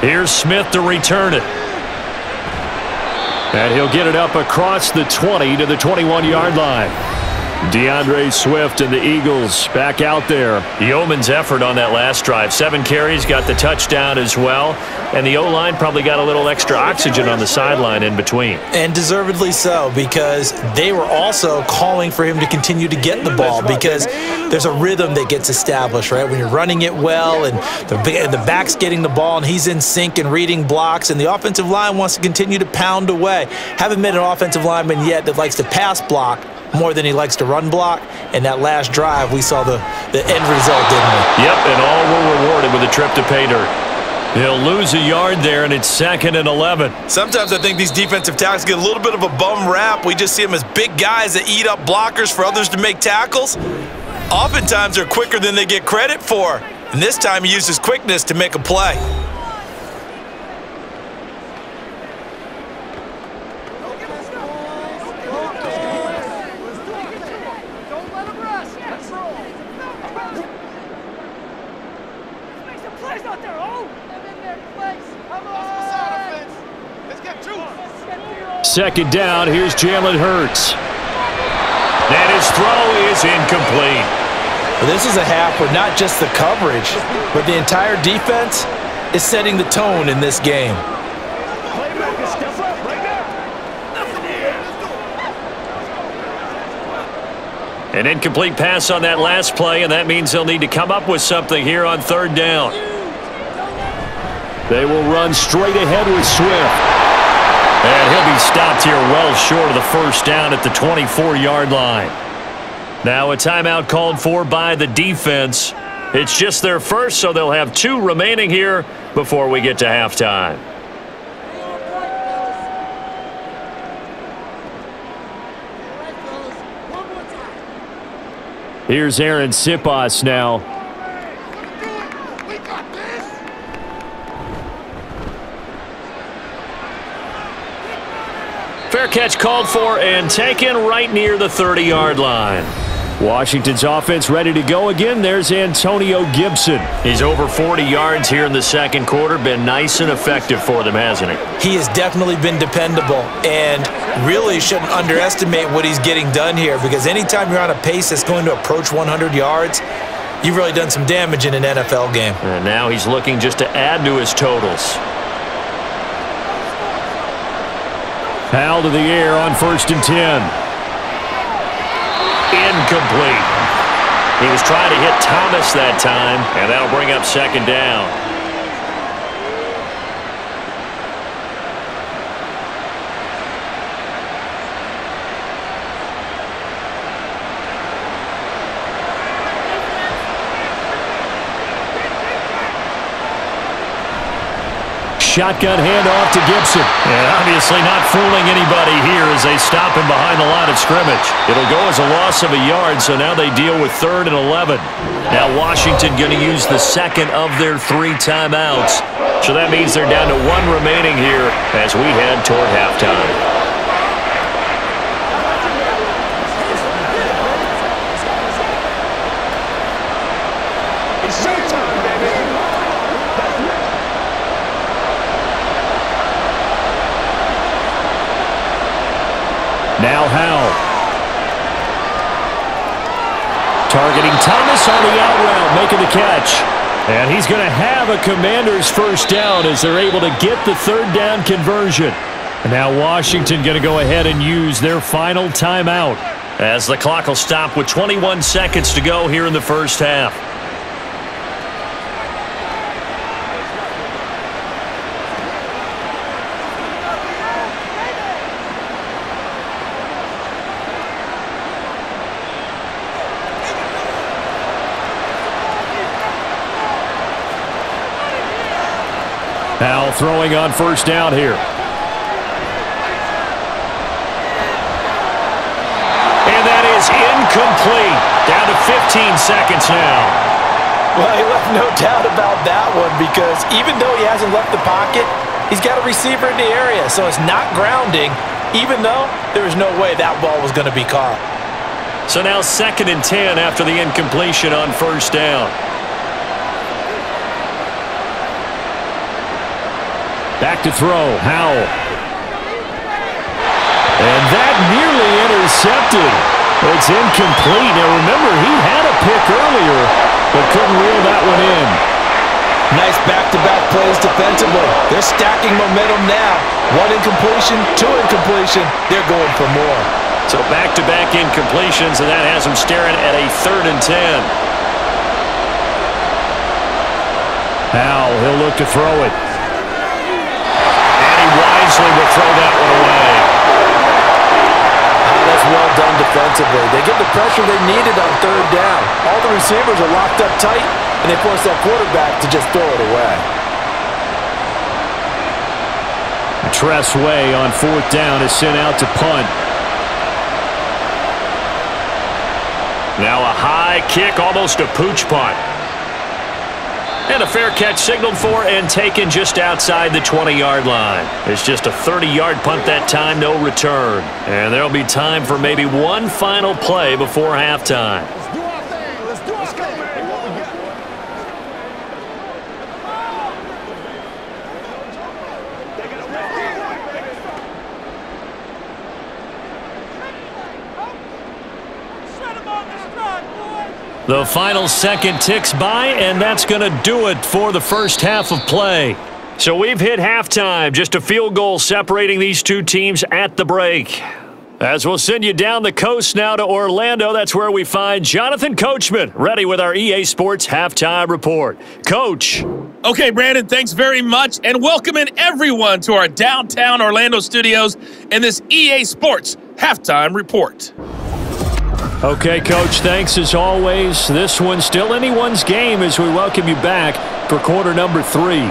Here's Smith to return it. And he'll get it up across the 20 to the 21-yard line. DeAndre Swift and the Eagles back out there. Yeoman's effort on that last drive. 7 carries, got the touchdown as well. And the O-line probably got a little extra oxygen on the sideline in between. And deservedly so, because they were also calling for him to continue to get the ball, because there's a rhythm that gets established, right? When you're running it well and the back's getting the ball and he's in sync and reading blocks and the offensive line wants to continue to pound away. Haven't met an offensive lineman yet that likes to pass block more than he likes to run block. And that last drive, we saw the end result, didn't we? Yep, and all were rewarded with a trip to pay dirt. He'll lose a yard there, and it's 2nd and 11. Sometimes I think these defensive tackles get a little bit of a bum rap. We just see them as big guys that eat up blockers for others to make tackles. Oftentimes, they're quicker than they get credit for. And this time, he used his quickness to make a play. Second down, here's Jalen Hurts. And his throw is incomplete. Well, this is a half where not just the coverage, but the entire defense is setting the tone in this game. An incomplete pass on that last play, and that means they'll need to come up with something here on 3rd down. They will run straight ahead with Swift. And he'll be stopped here well short of the first down at the 24-yard line. Now a timeout called for by the defense. It's just their first, so they'll have 2 remaining here before we get to halftime. Here's Aaron Sipas now. Fair catch called for and taken right near the 30-yard line. Washington's offense ready to go again. There's Antonio Gibson. He's over 40 yards here in the second quarter. Been nice and effective for them, hasn't he? He has definitely been dependable, and really shouldn't underestimate what he's getting done here, because anytime you're on a pace that's going to approach 100 yards, you've really done some damage in an NFL game. And now he's looking just to add to his totals. Howell to the air on 1st and 10. Incomplete. He was trying to hit Thomas that time, and that'll bring up 2nd down. shotgun handoff to Gibson. And obviously not fooling anybody here as they stop him behind the line of scrimmage. It'll go as a loss of a yard, so now they deal with 3rd and 11. Now Washington going to use the second of their 3 timeouts. So that means they're down to 1 remaining here as we head toward halftime. Now Howell. Targeting Thomas on the out route, making the catch. And he's going to have a Commanders first down as they're able to get the 3rd down conversion. And now Washington going to go ahead and use their final timeout as the clock will stop with 21 seconds to go here in the first half. Now throwing on first down here. And that is incomplete. Down to 15 seconds now. Well, he left no doubt about that one because even though he hasn't left the pocket, he's got a receiver in the area, so it's not grounding, even though there was no way that ball was going to be caught. So now 2nd and 10 after the incompletion on first down. Back to throw, Howell. And that nearly intercepted. It's incomplete. Now remember, he had a pick earlier, but couldn't reel that one in. Nice back-to-back plays defensively. They're stacking momentum now. 1 incompletion, 2 incompletion. They're going for more. So back-to-back incompletions, and that has them staring at a 3rd and 10. Howell, he'll look to throw it. Wisely will throw that one away. That's well done defensively. They get the pressure they needed on 3rd down. All the receivers are locked up tight, and they force that quarterback to just throw it away. Tress Way on 4th down is sent out to punt. Now a high kick, almost a pooch punt. And a fair catch signaled for and taken just outside the 20-yard line. It's just a 30-yard punt that time, no return. And there'll be time for maybe one final play before halftime. Let's do our thing. Let's do our thing. The final second ticks by, and that's going to do it for the first half of play. So we've hit halftime, just a field goal separating these two teams at the break. As we'll send you down the coast now to Orlando, that's where we find Jonathan Coachman, ready with our EA Sports Halftime Report. Coach. Okay, Brandon, thanks very much, and welcoming everyone to our downtown Orlando studios in this EA Sports Halftime Report. Okay, Coach, thanks as always. This one's still anyone's game as we welcome you back for quarter number 3.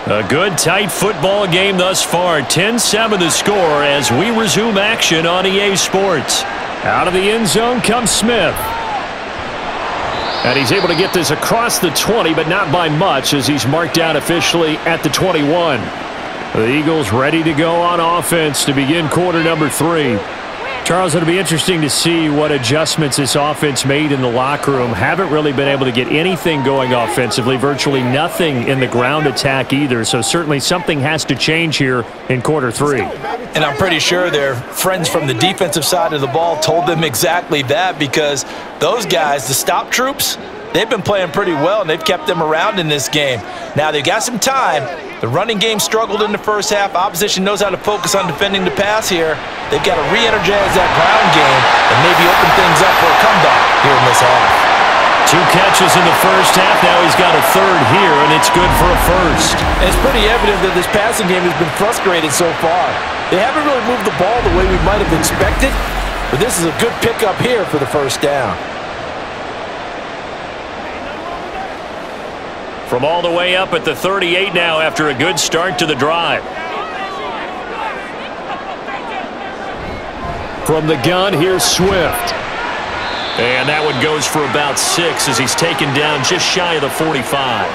A good, tight football game thus far. 10-7 the score as we resume action on EA Sports. Out of the end zone comes Smith. And he's able to get this across the 20, but not by much as he's marked down officially at the 21. The Eagles ready to go on offense to begin quarter number 3. Charles, it'll be interesting to see what adjustments this offense made in the locker room. Haven't really been able to get anything going offensively, virtually nothing in the ground attack either. So certainly something has to change here in quarter 3. And I'm pretty sure their friends from the defensive side of the ball told them exactly that, because those guys, the stop troops, they've been playing pretty well, and they've kept them around in this game. Now, they've got some time. The running game struggled in the first half. Opposition knows how to focus on defending the pass here. They've got to re-energize that ground game and maybe open things up for a comeback here in this half. 2 catches in the first half. Now he's got a third here, and it's good for a first. And it's pretty evident that this passing game has been frustrated so far. They haven't really moved the ball the way we might have expected, but this is a good pickup here for the first down. From all the way up at the 38 now after a good start to the drive. From the gun, here's Swift. And that one goes for about 6 as he's taken down just shy of the 45.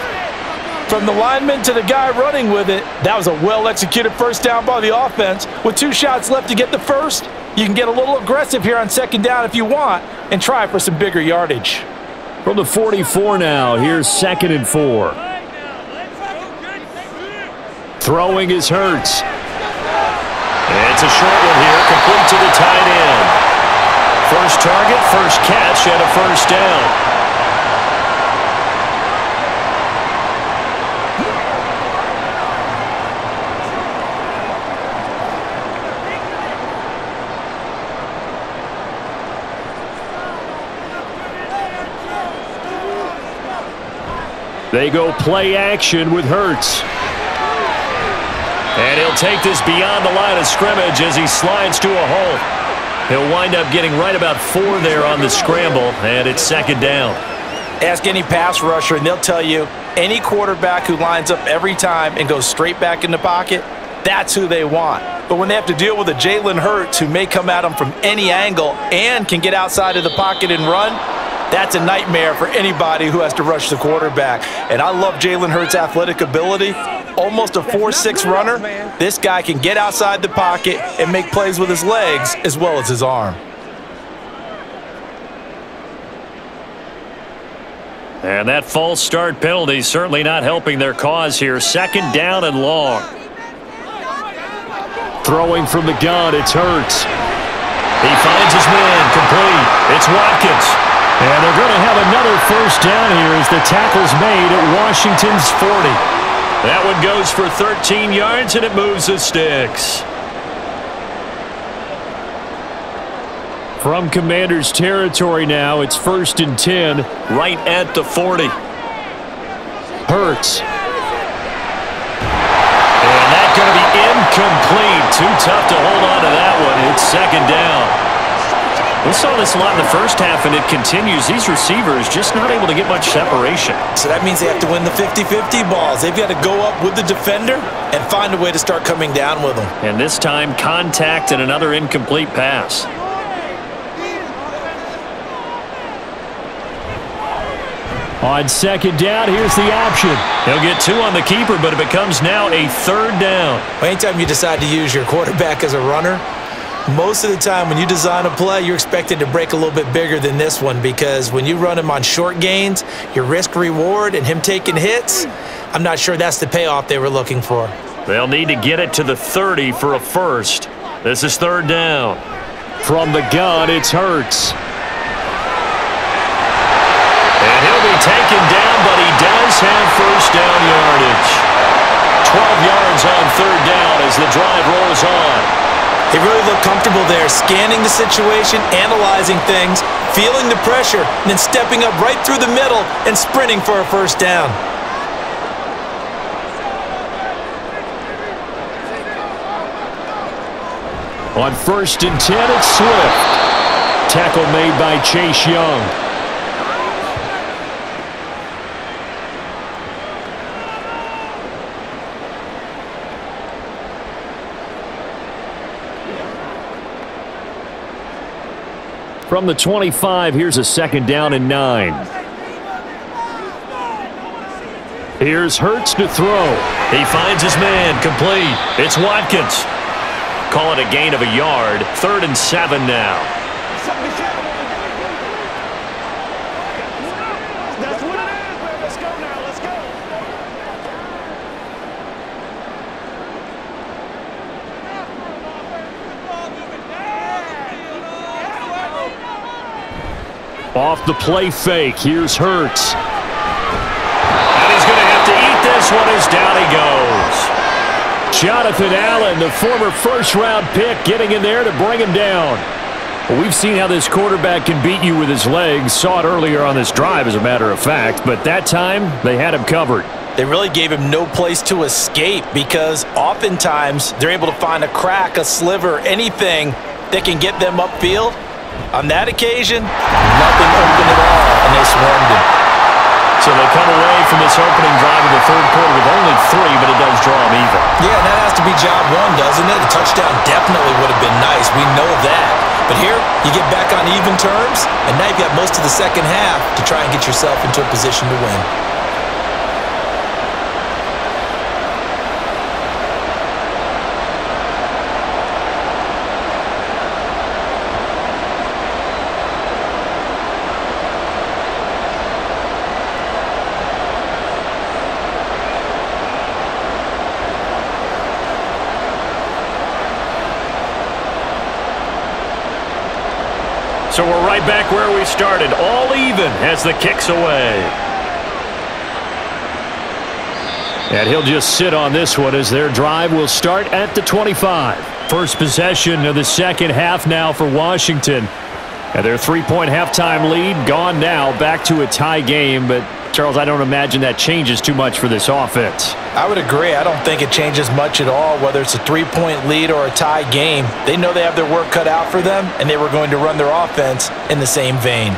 From the lineman to the guy running with it, that was a well-executed first down by the offense. With 2 shots left to get the first, you can get a little aggressive here on second down if you want and try for some bigger yardage. From the 44 now, here's 2nd and 4. Throwing is Hurts. It's a short one here, complete to the tight end. First target, first catch, and a first down. They go play action with Hurts. And he'll take this beyond the line of scrimmage as he slides to a hole. He'll wind up getting right about 4 there on the scramble, and it's second down. Ask any pass rusher, and they'll tell you any quarterback who lines up every time and goes straight back in the pocket, that's who they want. But when they have to deal with a Jalen Hurts who may come at them from any angle and can get outside of the pocket and run, that's a nightmare for anybody who has to rush the quarterback. And I love Jalen Hurts' athletic ability. Almost a 4.6 runner. This guy can get outside the pocket and make plays with his legs as well as his arm. And that false start penalty certainly not helping their cause here. Second down and long. Throwing from the gun, it's Hurts. He finds his man, complete. It's Watkins. And they're going to have another first down here as the tackle's made at Washington's 40. That one goes for 13 yards, and it moves the sticks. From Commanders territory now, it's 1st and 10, right at the 40. Hurts. And that's going to be incomplete. Too tough to hold on to that one. It's second down. We saw this a lot in the first half, and it continues. These receivers just not able to get much separation. So that means they have to win the 50-50 balls. They've got to go up with the defender and find a way to start coming down with them. And this time, contact and another incomplete pass. On second down, here's the option. He'll get 2 on the keeper, but it becomes now a third down. Anytime you decide to use your quarterback as a runner, most of the time when you design a play, you're expected to break a little bit bigger than this one, because when you run him on short gains, your risk-reward and him taking hits, I'm not sure that's the payoff they were looking for. They'll need to get it to the 30 for a first. This is third down. From the gun, it's Hurts. And he'll be taken down, but he does have first down yardage. 12 yards on third down as the drive rolls on. They really look comfortable there, scanning the situation, analyzing things, feeling the pressure, and then stepping up right through the middle and sprinting for a first down. On 1st and 10, it's Swift. Tackle made by Chase Young. From the 25, here's a second down and 9. Here's Hurts to throw. He finds his man, complete. It's Watkins. Call it a gain of a yard. 3rd and 7 now. That's what it is, man. Let's go now. Let's go. Off the play fake, here's Hurts. And he's going to have to eat this one as down he goes. Jonathan Allen, the former first-round pick, getting in there to bring him down. Well, we've seen how this quarterback can beat you with his legs. Saw it earlier on this drive, as a matter of fact. But that time, they had him covered. They really gave him no place to escape because oftentimes they're able to find a crack, a sliver, anything that can get them upfield. On that occasion, nothing open at all, and they swarmed him. So they come away from this opening drive in the third quarter with only 3, but it does draw them even. Yeah, that has to be job one, doesn't it? A touchdown definitely would have been nice. We know that. But here, you get back on even terms, and now you've got most of the second half to try and get yourself into a position to win. So we're right back where we started, all even as the kick's away. And he'll just sit on this one as their drive will start at the 25. First possession of the second half now for Washington. And their 3-point halftime lead gone now, back to a tie game. But, Charles, I don't imagine that changes too much for this offense. I would agree. I don't think it changes much at all, whether it's a 3-point lead or a tie game. They know they have their work cut out for them, and they were going to run their offense in the same vein.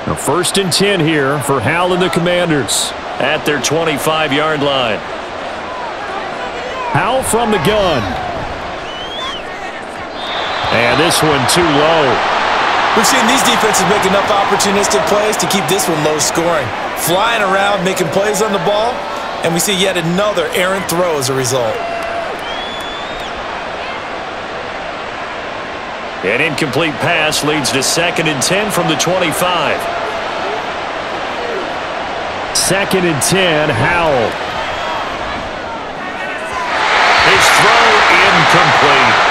Now, 1st and 10 here for Hal and the Commanders at their 25-yard line. Hal from the gun. And this one too low. We've seen these defenses make enough opportunistic plays to keep this one low scoring. Flying around, making plays on the ball, and we see yet another errant throw as a result. An incomplete pass leads to 2nd and 10 from the 25. 2nd and 10, Howell. His throw incomplete.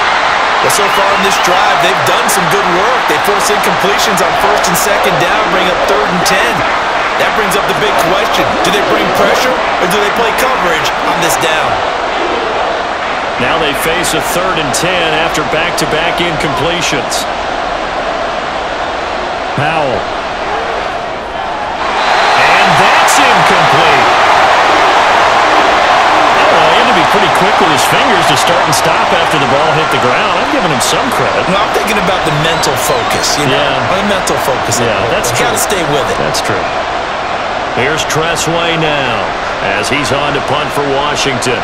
Well, so far in this drive, they've done some good work. They force incompletions on 1st and 2nd down, bring up 3rd and 10. That brings up the big question. Do they bring pressure, or do they play coverage on this down? Now they face a 3rd and 10 after back-to-back incompletions. Powell. And that's incomplete. He had to be pretty quick with his fingers to start and stop after the ball hit the ground. I'm giving him some credit. No, I'm thinking about the mental focus. You know? The mental focus. Yeah, that's true. Got to stay with it. That's true. Here's Tressway now as he's on to punt for Washington.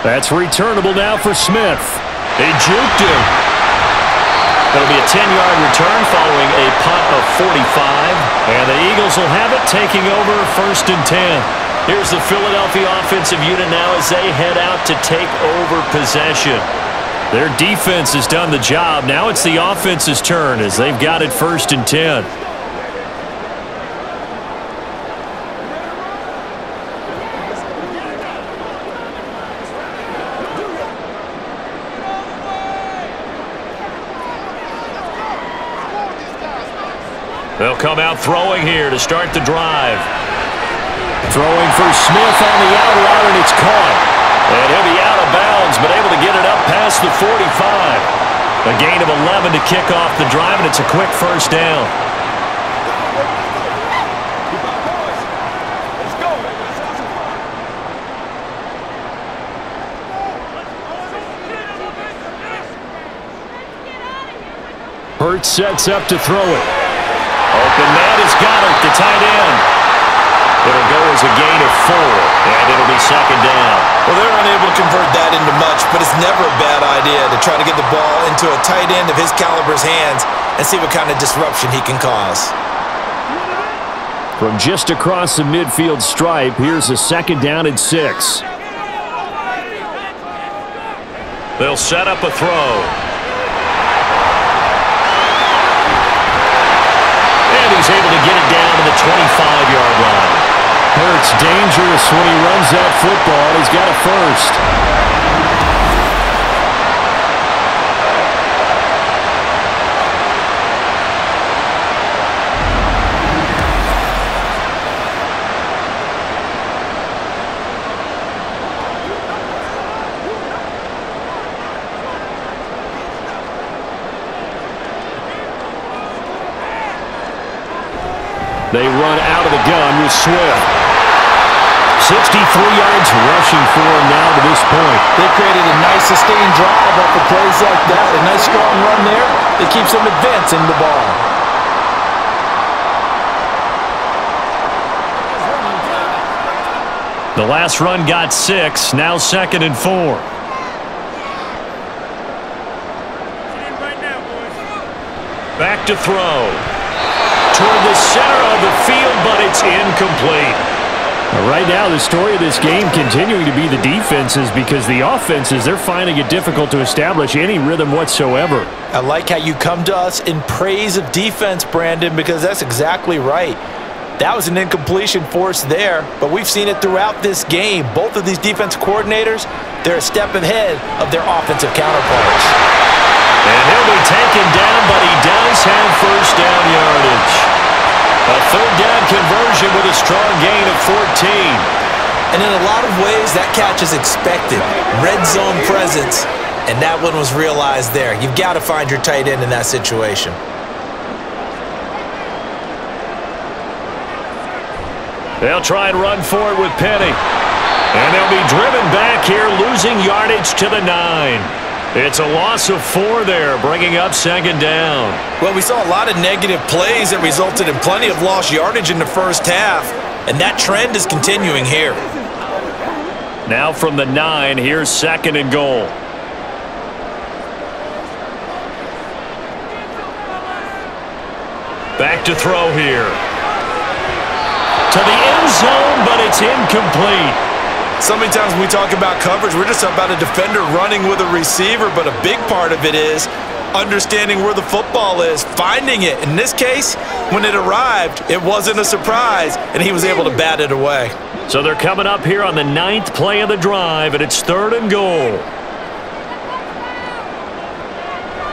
That's returnable now for Smith. He juked him. It'll be a 10-yard return following a punt of 45. And the Eagles will have it, taking over 1st and 10. Here's the Philadelphia offensive unit now as they head out to take over possession. Their defense has done the job. Now it's the offense's turn as they've got it 1st and 10. They'll come out throwing here to start the drive. Throwing for Smith on the out route, and it's caught. And he'll be out of bounds, but able to get it up past the 45. A gain of 11 to kick off the drive, and it's a quick 1st down. Hurts sets up to throw it. Open man has got it, the tight end. It'll go as a gain of 4, and it'll be 2nd down. Well, they're unable to convert that into much, but it's never a bad idea to try to get the ball into a tight end of his caliber's hands and see what kind of disruption he can cause. From just across the midfield stripe, here's a 2nd down and 6. They'll set up a throw. He's able to get it down to the 25-yard line. Hurts dangerous when he runs that football. He's he's got a first. They run out of the gun with Swift. 63 yards rushing for him now to this point. They created a nice sustained drive off of plays like that. A nice strong run there that keeps them advancing the ball. The last run got 6. Now 2nd and 4. Back to throw. Toward the center of the field, but it's incomplete. Right now, the story of this game continuing to be the defenses, because the offenses, they're finding it difficult to establish any rhythm whatsoever. I like how you come to us in praise of defense, Brandon, because that's exactly right. That was an incompletion forced there, but we've seen it throughout this game. Both of these defense coordinators, they're a step ahead of their offensive counterparts. And he'll be taken down, but he does have first down yardage. A third down conversion with a strong gain of 14. And in a lot of ways, that catch is expected. Red zone presence, and that one was realized there. You've got to find your tight end in that situation. They'll try and run for it with Penny. And they'll be driven back here, losing yardage to the 9. It's a loss of 4 there, bringing up 2nd down. Well, we saw a lot of negative plays that resulted in plenty of lost yardage in the first half, and that trend is continuing here. Now from the 9, here's 2nd and goal. Back to throw here. To the end zone, but it's incomplete. So many times when we talk about coverage, we're just about a defender running with a receiver, but a big part of it is understanding where the football is, finding it. In this case, when it arrived, it wasn't a surprise, and he was able to bat it away. So they're coming up here on the 9th play of the drive, and it's 3rd and goal.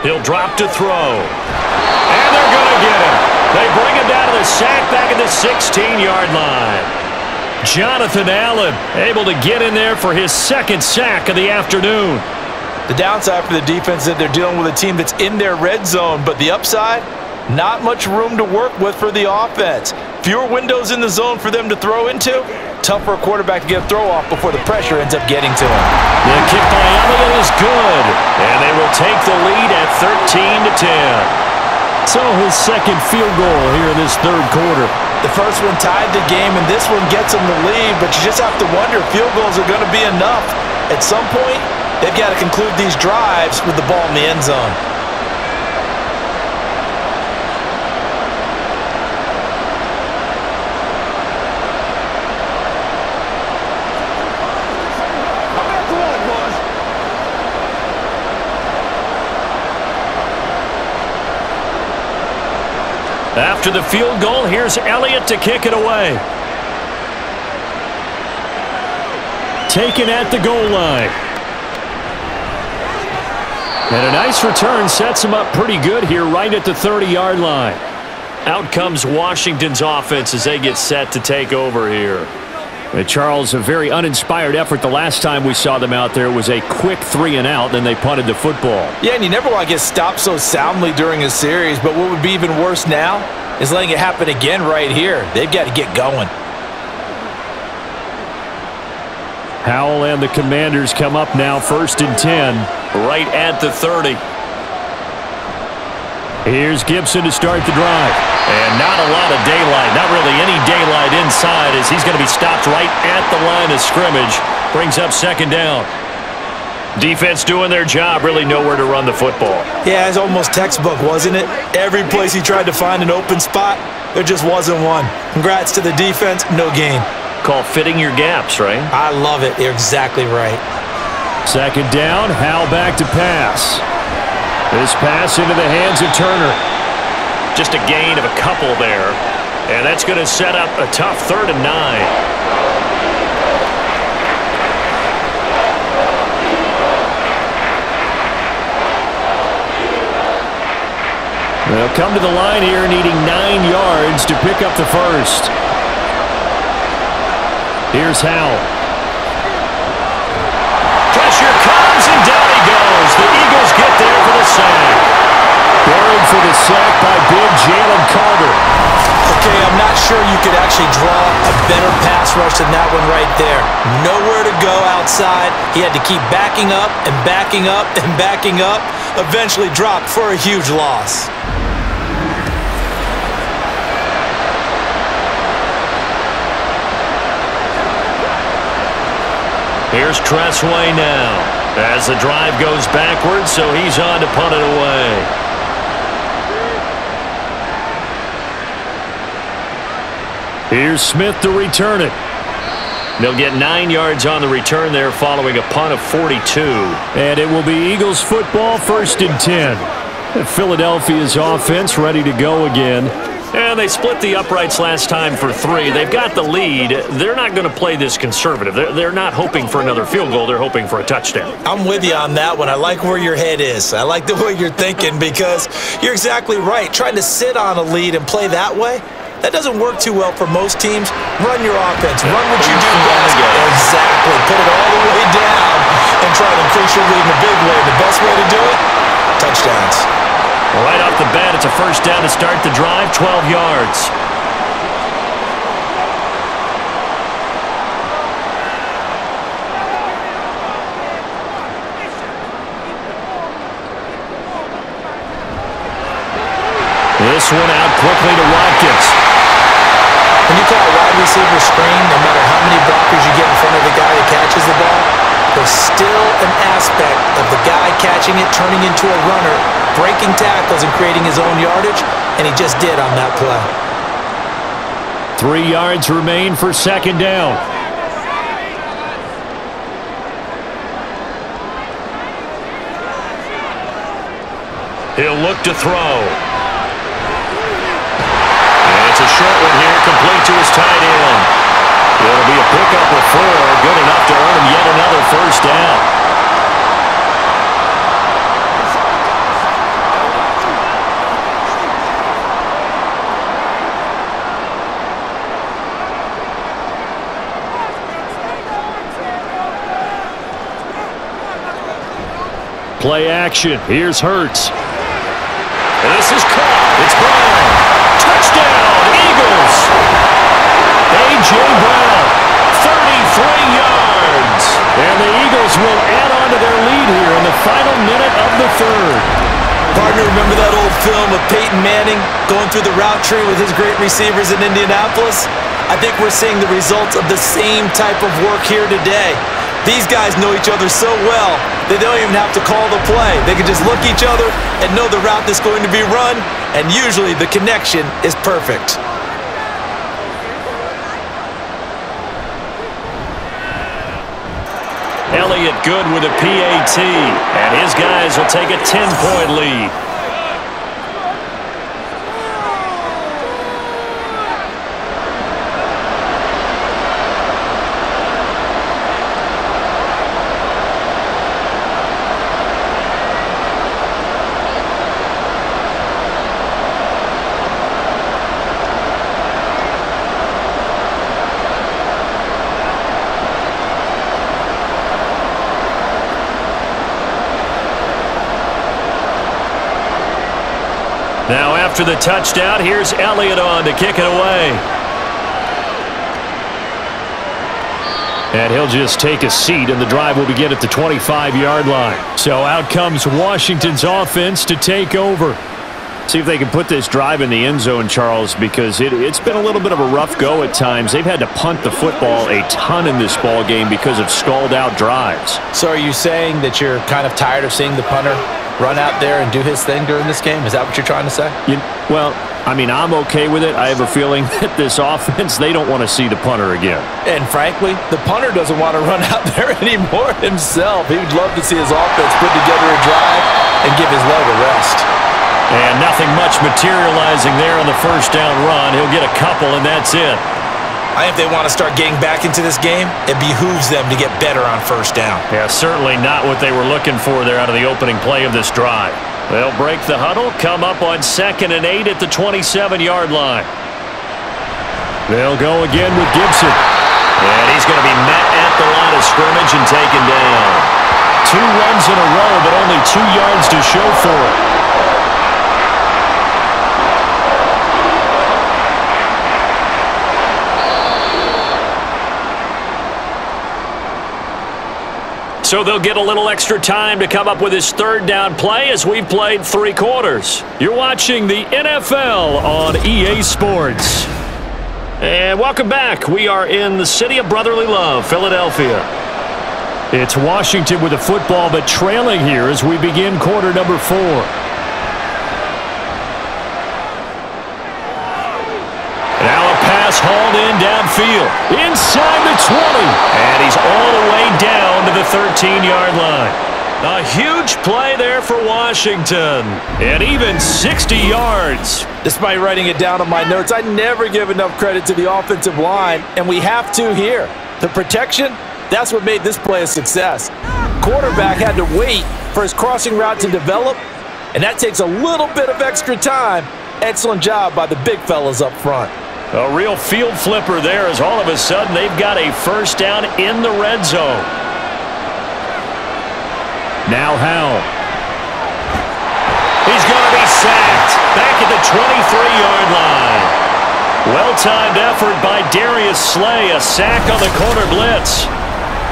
He'll drop to throw. And they're going to get him. They bring him down to the sack back at the 16-yard line. Jonathan Allen able to get in there for his 2nd sack of the afternoon. The downside for the defense is that they're dealing with a team that's in their red zone, but the upside, not much room to work with for the offense. Fewer windows in the zone for them to throw into. Tough for a quarterback to get a throw off before the pressure ends up getting to him. The kick by Elliott is good, and they will take the lead at 13-10. So his 2nd field goal here in this 3rd quarter. The first one tied the game, and this one gets them the lead, but you just have to wonder if field goals are going to be enough. At some point, they've got to conclude these drives with the ball in the end zone. After the field goal, here's Elliott to kick it away. Taken at the goal line. And a nice return sets him up pretty good here right at the 30-yard line. Out comes Washington's offense as they get set to take over here. Charles, a very uninspired effort the last time we saw them out there. It was a quick 3-and-out, then they punted the football. Yeah, and you never want to get stopped so soundly during a series, but what would be even worse now is letting it happen again right here. They've got to get going. Howell and the Commanders come up now 1st and 10, right at the 30. Here's Gibson to start the drive. And not a lot of daylight, not really any daylight inside, as he's going to be stopped right at the line of scrimmage. Brings up 2nd down. Defense doing their job, really nowhere to run the football. Yeah, it's almost textbook, wasn't it? Every place he tried to find an open spot, there just wasn't one. Congrats to the defense, no gain. Call fitting your gaps, right? I love it. You're exactly right. 2nd down, Howell back to pass. This pass into the hands of Turner. Just a gain of a couple there. And that's going to set up a tough 3rd and 9. come to the line here needing 9 yards to pick up the first. Here's Howell. Pressure comes, and down he goes. The Eagles get there for the sack. Buried for the sack by big Jalen Carter. Okay, I'm not sure you could actually draw a better pass rush than that one right there. Nowhere to go outside. He had to keep backing up and backing up and backing up. Eventually dropped for a huge loss. Here's Tressway now as the drive goes backwards, so he's on to punt it away. Here's Smith to return it. They'll get 9 yards on the return there following a punt of 42. And it will be Eagles football, 1st and 10. Philadelphia's offense ready to go again. And they split the uprights last time for 3. They've got the lead. They're not going to play this conservative. They're not hoping for another field goal. They're hoping for a touchdown. I'm with you on that one. I like where your head is. I like the way you're thinking because you're exactly right. Trying to sit on a lead and play that way, that doesn't work too well for most teams. Run your offense. Run what you do best. Exactly. Put it all the way down and try to increase your lead in a big way. The best way to do it, touchdowns. Right off the bat, it's a first down to start the drive, 12 yards. This one out quickly to Watkins. When you call a wide receiver screen, no matter how many blockers you get in front of the guy that catches the ball, there's still an aspect of the guy catching it, turning into a runner, breaking tackles and creating his own yardage, and he just did on that play. 3 yards remain for 2nd down. He'll look to throw. And it's a short one here, complete to his tight end. It'll be a pickup of 4, good enough to earn him yet another first down. Play action. Here's Hurts. This is caught. It's Brown. Touchdown, Eagles. A.J. Brown, 33 yards. And the Eagles will add on to their lead here in the final minute of the 3rd. Partner, remember that old film of Peyton Manning going through the route tree with his great receivers in Indianapolis? I think we're seeing the results of the same type of work here today. These guys know each other so well, they don't even have to call the play. They can just look each other and know the route that's going to be run, and usually the connection is perfect. Elliott good with a PAT, and his guys will take a 10-point lead. Now after the touchdown, here's Elliott on to kick it away. And he'll just take a seat, and the drive will begin at the 25-yard line. So out comes Washington's offense to take over. See if they can put this drive in the end zone, Charles, because it's been a little bit of a rough go at times. They've had to punt the football a ton in this ball game because of stalled-out drives. So are you saying that you're kind of tired of seeing the punter run out there and do his thing during this game? Is that what you're trying to say? Well, I mean, I'm okay with it. I have a feeling that this offense, they don't want to see the punter again. And frankly, the punter doesn't want to run out there anymore himself. He would love to see his offense put together a drive and give his leg a rest. And nothing much materializing there on the first down run. He'll get a couple, and that's it. I think if they want to start getting back into this game, it behooves them to get better on first down. Yeah, certainly not what they were looking for there out of the opening play of this drive. They'll break the huddle, come up on 2nd and 8 at the 27-yard line. They'll go again with Gibson. And he's going to be met at the line of scrimmage and taken down. 2 runs in a row, but only 2 yards to show for it. So they'll get a little extra time to come up with his 3rd down play as we've played 3 quarters. You're watching the NFL on EA Sports. And welcome back. We are in the city of brotherly love, Philadelphia. It's Washington with the football, but trailing here as we begin quarter number 4. Now a pass hauled in downfield, inside the 20, and he's all the way down to the 13-yard line. A huge play there for Washington, and even 60 yards. Despite writing it down on my notes, I never give enough credit to the offensive line, and we have to here. The protection, that's what made this play a success. Quarterback had to wait for his crossing route to develop, and that takes a little bit of extra time. Excellent job by the big fellas up front. A real field flipper there as all of a sudden they've got a 1st down in the red zone. Now Howell. He's going to be sacked back at the 23-yard line. Well-timed effort by Darius Slay, a sack on the corner blitz.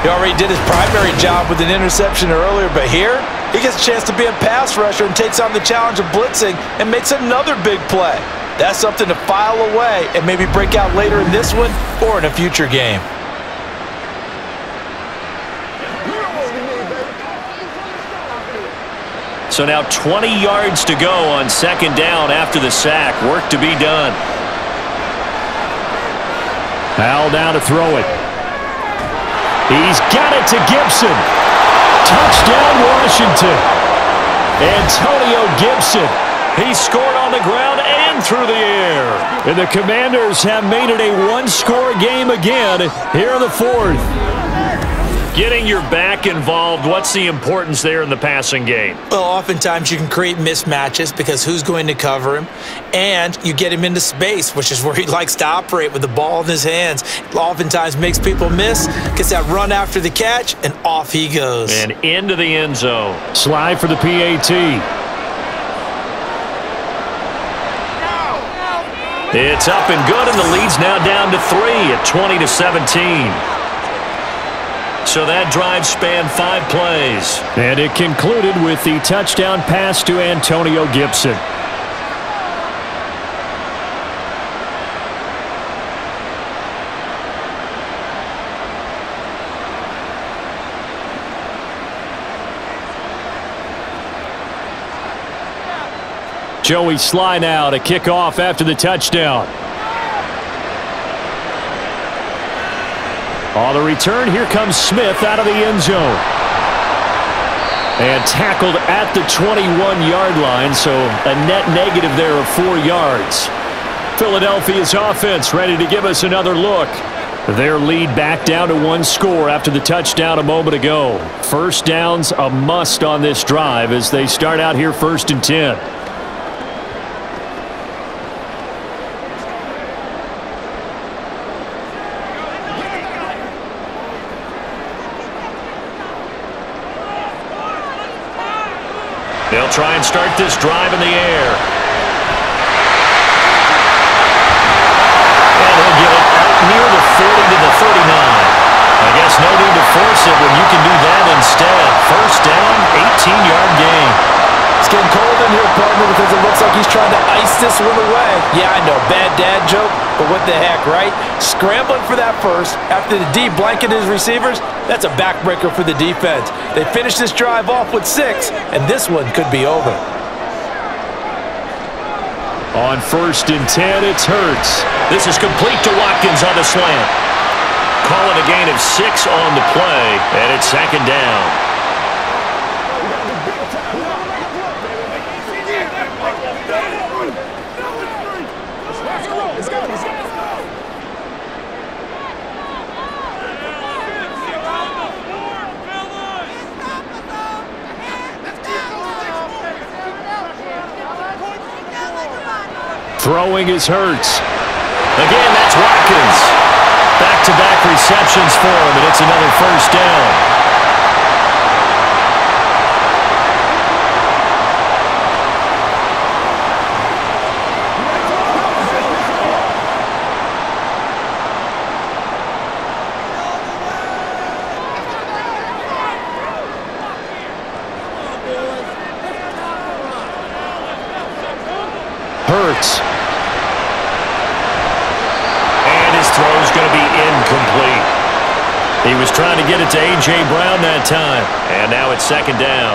He already did his primary job with an interception earlier, but here he gets a chance to be a pass rusher and takes on the challenge of blitzing and makes another big play. That's something to file away and maybe break out later in this one or in a future game. So now 20 yards to go on 2nd down after the sack. Work to be done. Howell down to throw it. He's got it to Gibson. Touchdown, Washington. Antonio Gibson. He scored on the ground and through the air. And the Commanders have made it a 1-score game again here in the 4th. Getting your back involved, what's the importance there in the passing game? Well, oftentimes you can create mismatches because who's going to cover him? And you get him into space, which is where he likes to operate with the ball in his hands. Oftentimes makes people miss, gets that run after the catch, and off he goes. And into the end zone. Slide for the PAT. It's up and good, and the lead's now down to 3 at 20-17. So that drive spanned 5 plays. And it concluded with the touchdown pass to Antonio Gibson. Joey Sly now to kick off after the touchdown. On the return, here comes Smith out of the end zone. And tackled at the 21-yard line, so a net negative there of 4 yards. Philadelphia's offense ready to give us another look. Their lead back down to 1 score after the touchdown a moment ago. 1st down's a must on this drive as they start out here 1st and 10. They'll try and start this drive in the air. And he'll get it out near the 40 to the 39. I guess no need to force it when you can do that instead. 1st down, 18-yard gain. It's getting cold in here, partner, because it looks like he's trying to ice this one away. Yeah, I know, bad dad joke, but what the heck, right? Scrambling for that first after the D blanketed his receivers, that's a backbreaker for the defense. They finish this drive off with 6, and this one could be over. On 1st and 10, it's Hurts. This is complete to Watkins on the slant. Call it a gain of 6 on the play, and it's 2nd down. Throwing is Hurts. Again, that's Watkins. Back-to-back receptions for him, and it's another first down. Hurts. And his throw's going to be incomplete. He was trying to get it to A.J. Brown that time. And now it's second down.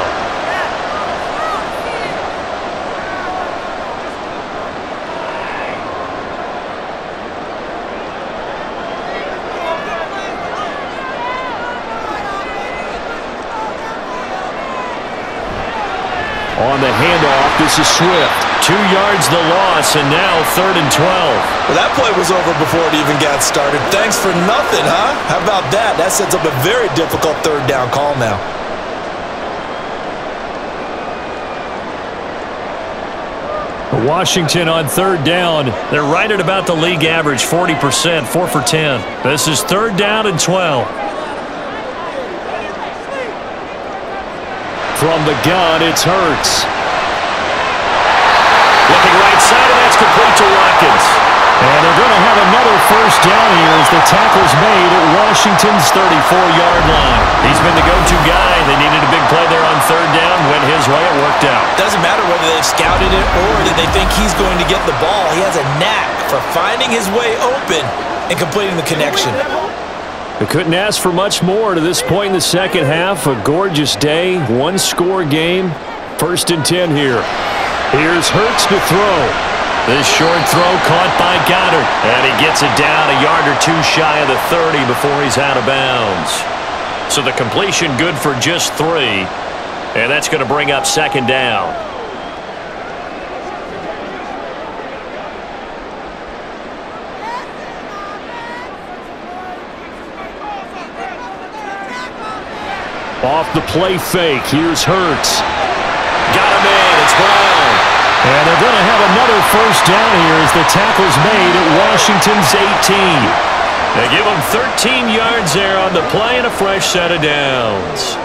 On the handoff, this is Swift. 2 yards the loss, and now 3rd and 12. Well, that play was over before it even got started. Thanks for nothing, huh? How about that? That sets up a very difficult 3rd down call now. Washington on 3rd down. They're right at about the league average, 40%, 4 for 10. This is 3rd down and 12. From the gun, it's Hurts. Looking right side, and that's complete to Watkins. And they're going to have another first down here as the tackle's made at Washington's 34-yard line. He's been the go-to guy. They needed a big play there on 3rd down. Went his way. It worked out. Doesn't matter whether they've scouted it or that they think he's going to get the ball. He has a knack for finding his way open and completing the connection. They couldn't ask for much more to this point in the second half. A gorgeous day, one-score game. 1st and 10 here. Here's Hurts to throw. This short throw caught by Goddard. And he gets it down a yard or two shy of the 30 before he's out of bounds. So the completion good for just 3. And that's going to bring up 2nd down. Off the play fake, here's Hurts. Got him in, it's Brown. And they're going to have another first down here as the tackle's made at Washington's 18. They give him 13 yards there on the play and a fresh set of downs.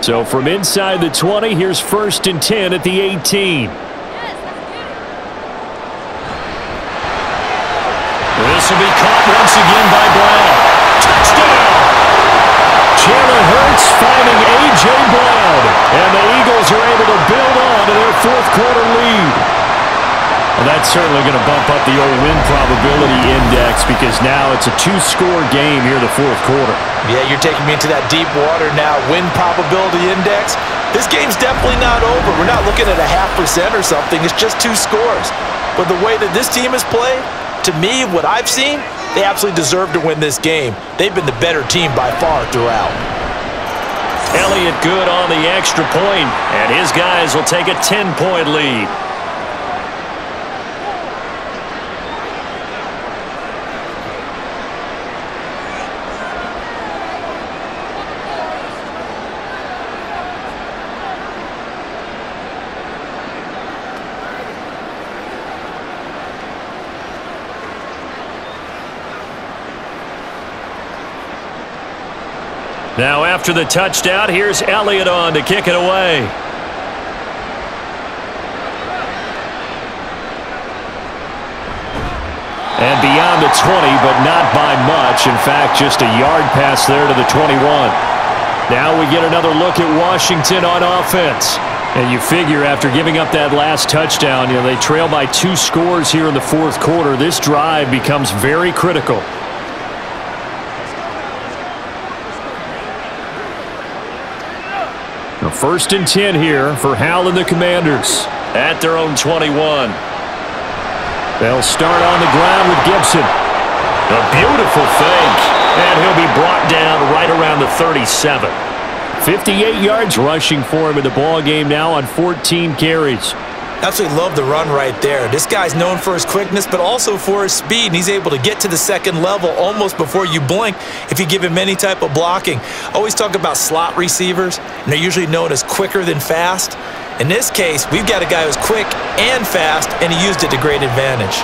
So from inside the 20, here's 1st and 10 at the 18. This will be caught once again by Brown. Touchdown! Jalen Hurts finding A.J. Brown. And the Eagles are able to build on to their 4th quarter lead. Well, that's certainly going to bump up the old win probability index because now it's a 2-score game here in the 4th quarter. Yeah, you're taking me into that deep water now. Win probability index. This game's definitely not over. We're not looking at a 0.5% or something. It's just 2 scores. But the way that this team has played, to me, what I've seen, they absolutely deserve to win this game. They've been the better team by far throughout. Elliott good on the extra point, and his guys will take a 10-point lead. Now after the touchdown, here's Elliott on to kick it away. And beyond the 20, but not by much. In fact, just a yard pass there to the 21. Now we get another look at Washington on offense. And you figure after giving up that last touchdown, they trail by 2 scores here in the 4th quarter. This drive becomes very critical. Now 1st and 10 here for Hal and the Commanders at their own 21. They'll start on the ground with Gibson. A beautiful fake. And he'll be brought down right around the 37. 58 yards rushing for him in the ball game now on 14 carries. Absolutely love the run right there. This guy's known for his quickness, but also for his speed, and he's able to get to the second level almost before you blink if you give him any type of blocking. Always talk about slot receivers, and they're usually known as quicker than fast. In this case, we've got a guy who's quick and fast, and he used it to great advantage.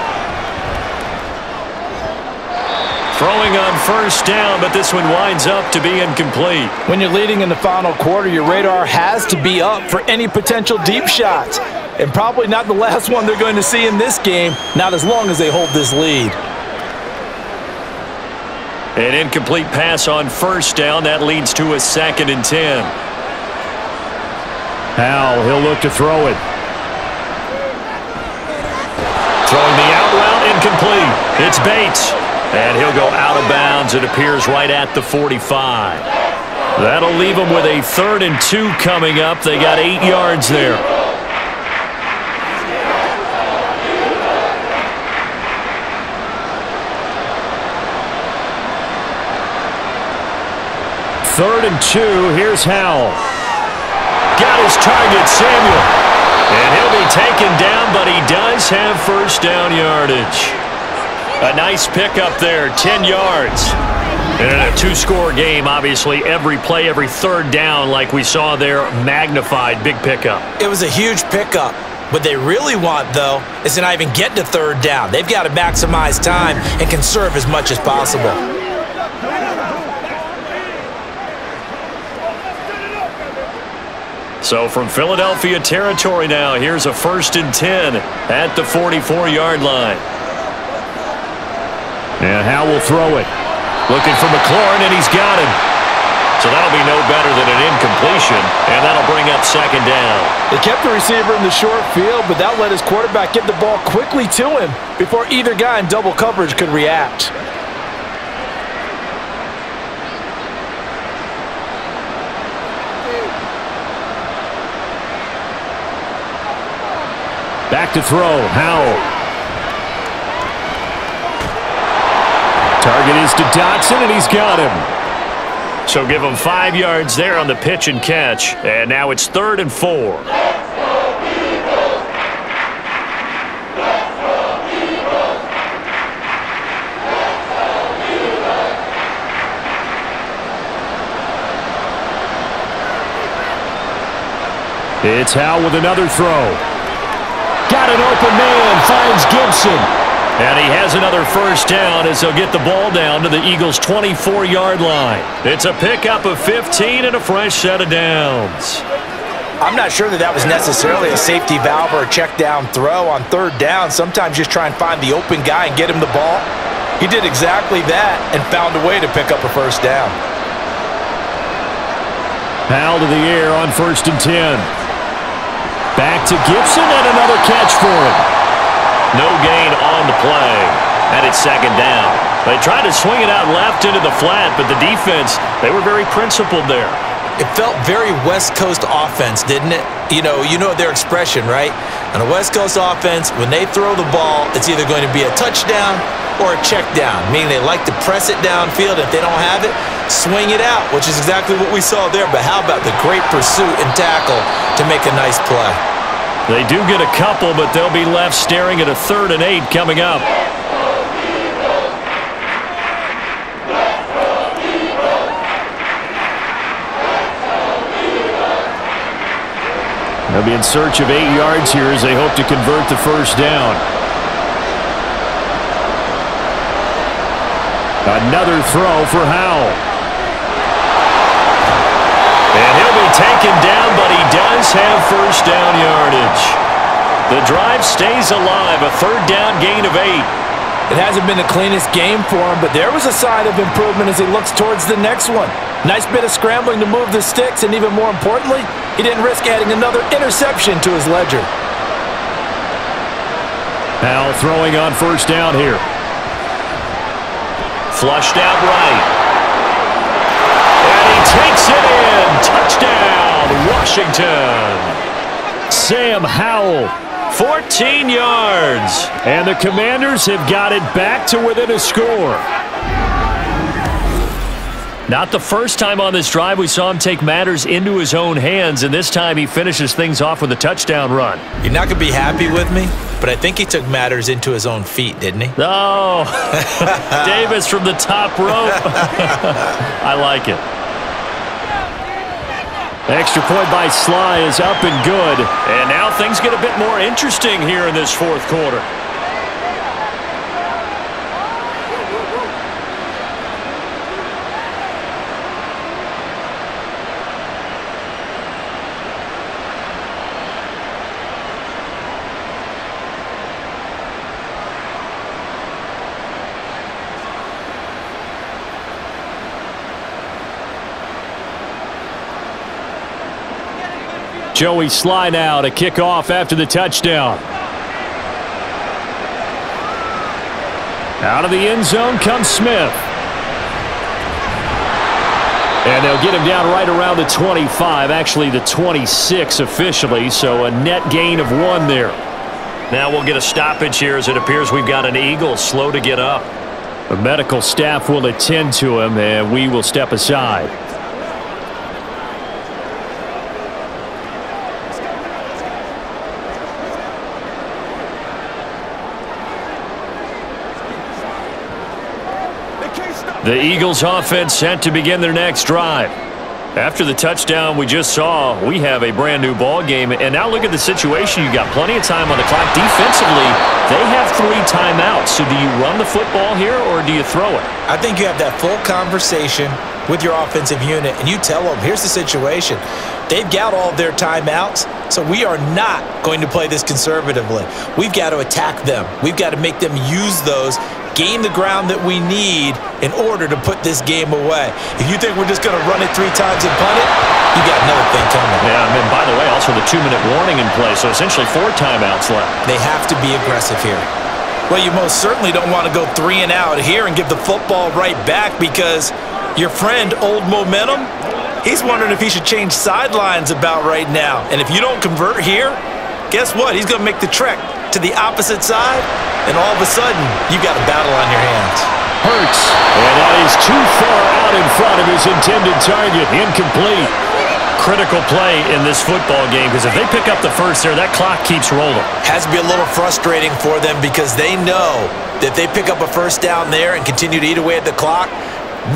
Throwing on first down, but this one winds up to be incomplete. When you're leading in the final quarter, your radar has to be up for any potential deep shots. And probably not the last one they're going to see in this game, not as long as they hold this lead. An incomplete pass on first down. That leads to a 2nd and 10. Howell, he'll look to throw it. Throwing the out route, incomplete. It's Bates. And he'll go out of bounds, it appears, right at the 45. That'll leave them with a 3rd and 2 coming up. They got 8 yards there. Third and 2, here's Howell. Got his target, Samuel. And he'll be taken down, but he does have first down yardage. A nice pickup there, 10 yards. And in a 2-score game, obviously, every play, every 3rd down, like we saw there, magnified. Big pickup. It was a huge pickup. What they really want, though, is to not even get to 3rd down. They've got to maximize time and conserve as much as possible. So from Philadelphia territory now, here's a 1st and 10 at the 44-yard line. And Howell will throw it. Looking for McLaurin, and he's got him. So that'll be no better than an incompletion, and that'll bring up 2nd down. They kept the receiver in the short field, but that let his quarterback get the ball quickly to him before either guy in double coverage could react. Back to throw, Howell. Target is to Dotson, and he's got him. So give him 5 yards there on the pitch and catch, and now it's 3rd and 4. It's Howell with another throw. Got an open man, finds Gibson. And he has another first down as he'll get the ball down to the Eagles' 24-yard line. It's a pickup of 15 and a fresh set of downs. I'm not sure that was necessarily a safety valve or a check down throw on 3rd down. Sometimes just try and find the open guy and get him the ball. He did exactly that and found a way to pick up a first down. Howell to the air on 1st and 10. Back to Gibson and another catch for him. No gain on the play, and it's 2nd down. They tried to swing it out left into the flat, but the defense, they were very principled there. It felt very West Coast offense, didn't it? You know their expression, right? On a West Coast offense, when they throw the ball, it's either going to be a touchdown or a check down, meaning they like to press it downfield. If they don't have it, swing it out, which is exactly what we saw there. But how about the great pursuit and tackle to make a nice play? They do get a couple, but they'll be left staring at a 3rd and 8 coming up. They'll be in search of 8 yards here as they hope to convert the first down. Another throw for Howell. And he'll be taken down, but he does have first down yardage. The drive stays alive, a 3rd down gain of 8. It hasn't been the cleanest game for him, but there was a sign of improvement as he looks towards the next one. Nice bit of scrambling to move the sticks, and even more importantly, he didn't risk adding another interception to his ledger. Howell throwing on first down here. Flushed out right. And he takes it in. Touchdown, Washington. Sam Howell, 14 yards. And the Commanders have got it back to within a score. Not the first time on this drive we saw him take matters into his own hands, and this time he finishes things off with a touchdown run. You're not going to be happy with me, but I think he took matters into his own feet, didn't he? Oh, Davis from the top rope. I like it. Extra point by Sly is up and good. And now things get a bit more interesting here in this fourth quarter. Joey Sly now to kick off after the touchdown. Out of the end zone comes Smith. And they'll get him down right around the 25, actually the 26 officially, so a net gain of 1 there. Now we'll get a stoppage here as it appears we've got an Eagle slow to get up. The medical staff will attend to him, and we will step aside. The Eagles offense set to begin their next drive. After the touchdown we just saw, we have a brand new ball game. And now look at the situation. You got plenty of time on the clock. Defensively, they have 3 timeouts. So do you run the football here or do you throw it? I think you have that full conversation with your offensive unit, and you tell them, here's the situation. They've got all their timeouts, so we are not going to play this conservatively. We've got to attack them. We've got to make them use those, gain the ground that we need in order to put this game away. If you think we're just going to run it 3 times and punt it, you got another thing coming. Yeah, and then, by the way, also the 2-minute warning in play, so essentially 4 timeouts left. They have to be aggressive here. Well, you most certainly don't want to go 3 and out here and give the football right back because your friend, Old Momentum, he's wondering if he should change sidelines about right now. And if you don't convert here, guess what? He's going to make the trek to the opposite side, and all of a sudden, you got a battle on your hands. Hurts, and that is too far out in front of his intended target. Incomplete. Critical play in this football game because if they pick up the first there, that clock keeps rolling. Has to be a little frustrating for them because they know that if they pick up a first down there and continue to eat away at the clock,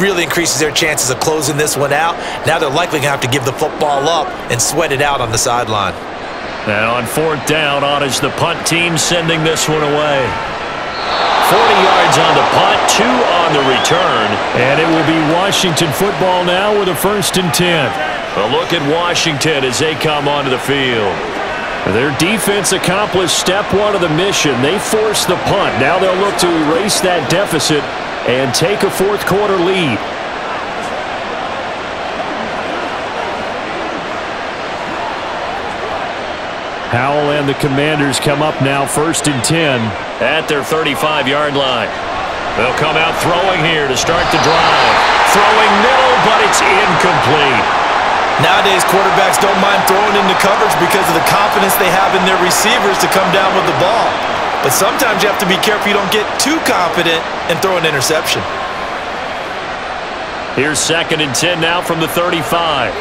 really increases their chances of closing this one out. Now they're likely going to have to give the football up and sweat it out on the sideline. Now on 4th down, on is the punt team sending this one away. 40 yards on the punt, 2 on the return. And it will be Washington football now with a 1st and 10. A look at Washington as they come onto the field. Their defense accomplished step 1 of the mission. They forced the punt. Now they'll look to erase that deficit and take a 4th quarter lead. Howell and the Commanders come up now 1st and 10 at their 35-yard line. They'll come out throwing here to start the drive. Throwing middle, but it's incomplete. Nowadays, quarterbacks don't mind throwing into coverage because of the confidence they have in their receivers to come down with the ball. But sometimes you have to be careful you don't get too confident and throw an interception. Here's 2nd and 10 now from the 35.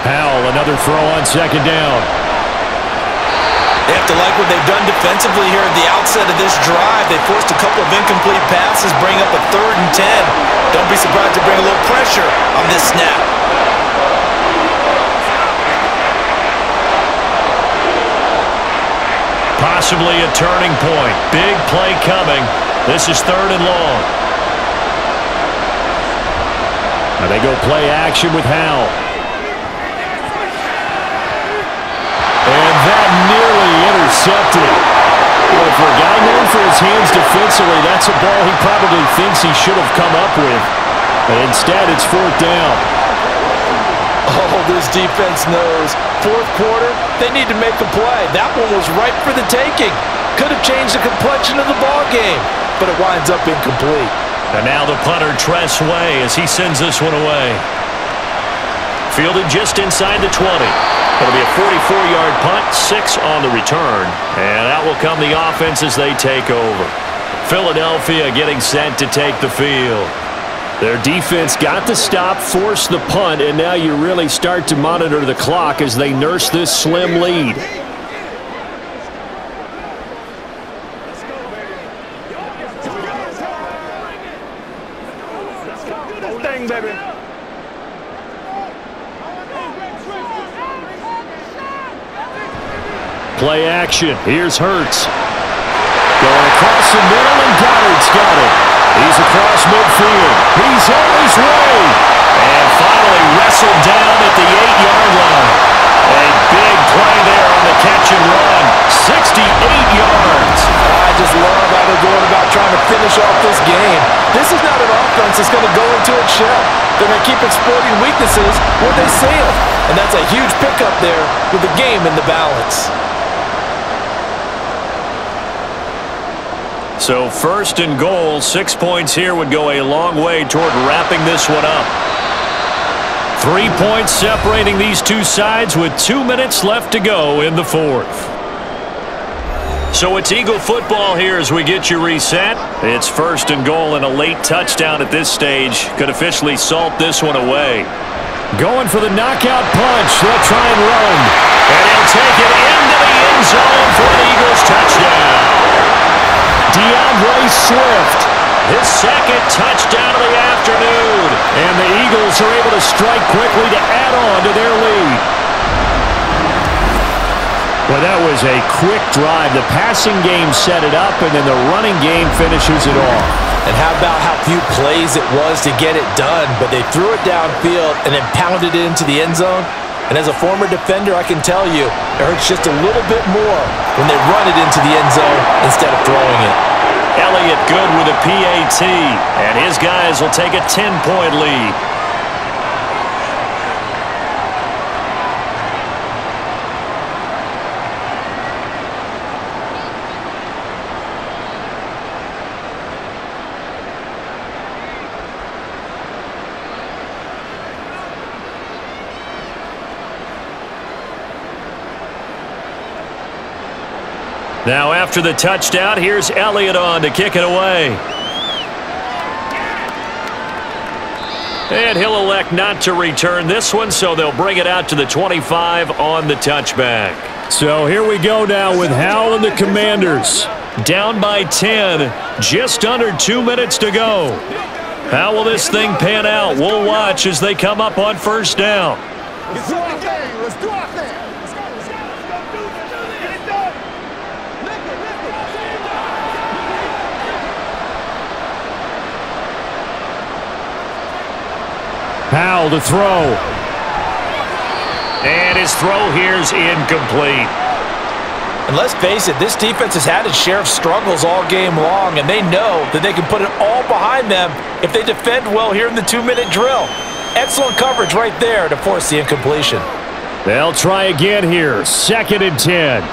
Howell, another throw on 2nd down. They have to like what they've done defensively here at the outset of this drive. They forced a couple of incomplete passes, bring up a 3rd and 10. Don't be surprised to bring a little pressure on this snap. Possibly a turning point. Big play coming. This is 3rd and long. Now they go play action with Howell. And that nearly intercepted. Well, for a guy known for his hands defensively, that's a ball he probably thinks he should have come up with. But instead, it's 4th down. Oh, this defense knows. 4th quarter, they need to make a play. That one was ripe for the taking. Could have changed the complexion of the ball game, but it winds up incomplete. And now the punter, Tress Way, as he sends this one away. Fielded just inside the 20. It'll be a 44-yard punt, 6 on the return. And out will come the offense as they take over. Philadelphia getting set to take the field. Their defense got the stop, forced the punt, and now you really start to monitor the clock as they nurse this slim lead. Play action. Here's Hurts. Going across the middle, and Goddard's got it. He's across midfield. He's on his way. And finally wrestled down at the 8-yard line. A big play there on the catch and run. 68 yards. I just love how they're going about trying to finish off this game. This is not an offense that's going to go into its shell. They're going to keep exploiting weaknesses where they see them. And that's a huge pickup there with the game in the balance. So first and goal, 6 points here would go a long way toward wrapping this one up. 3 points separating these two sides with 2 minutes left to go in the fourth. So it's Eagle football here as we get you reset. It's first and goal, and a late touchdown at this stage could officially salt this one away. Going for the knockout punch. They'll try and run. And he'll take it into the end zone for the Eagles touchdown. DeAndre Swift, his second touchdown of the afternoon. And the Eagles are able to strike quickly to add on to their lead. Well, that was a quick drive. The passing game set it up, and then the running game finishes it off. And how about how few plays it was to get it done, but they threw it downfield and then pounded it into the end zone. And as a former defender, I can tell you, it hurts just a little bit more when they run it into the end zone instead of throwing it. Elliott good with a PAT, and his guys will take a 10-point lead. Now after the touchdown, here's Elliott on to kick it away. And he'll elect not to return this one, so they'll bring it out to the 25 on the touchback. So here we go now with Howell and the Commanders. Down by 10, just under 2 minutes to go. How will this thing pan out? We'll watch as they come up on first down. Let's do our thing. Let's do our thing. Let's go. Let's go. Let's go. Get it done. Howell to throw. And his throw here's incomplete. And let's face it, this defense has had its share of struggles all game long, and they know that they can put it all behind them if they defend well here in the 2-minute drill. Excellent coverage right there to force the incompletion. They'll try again here. 2nd and 10.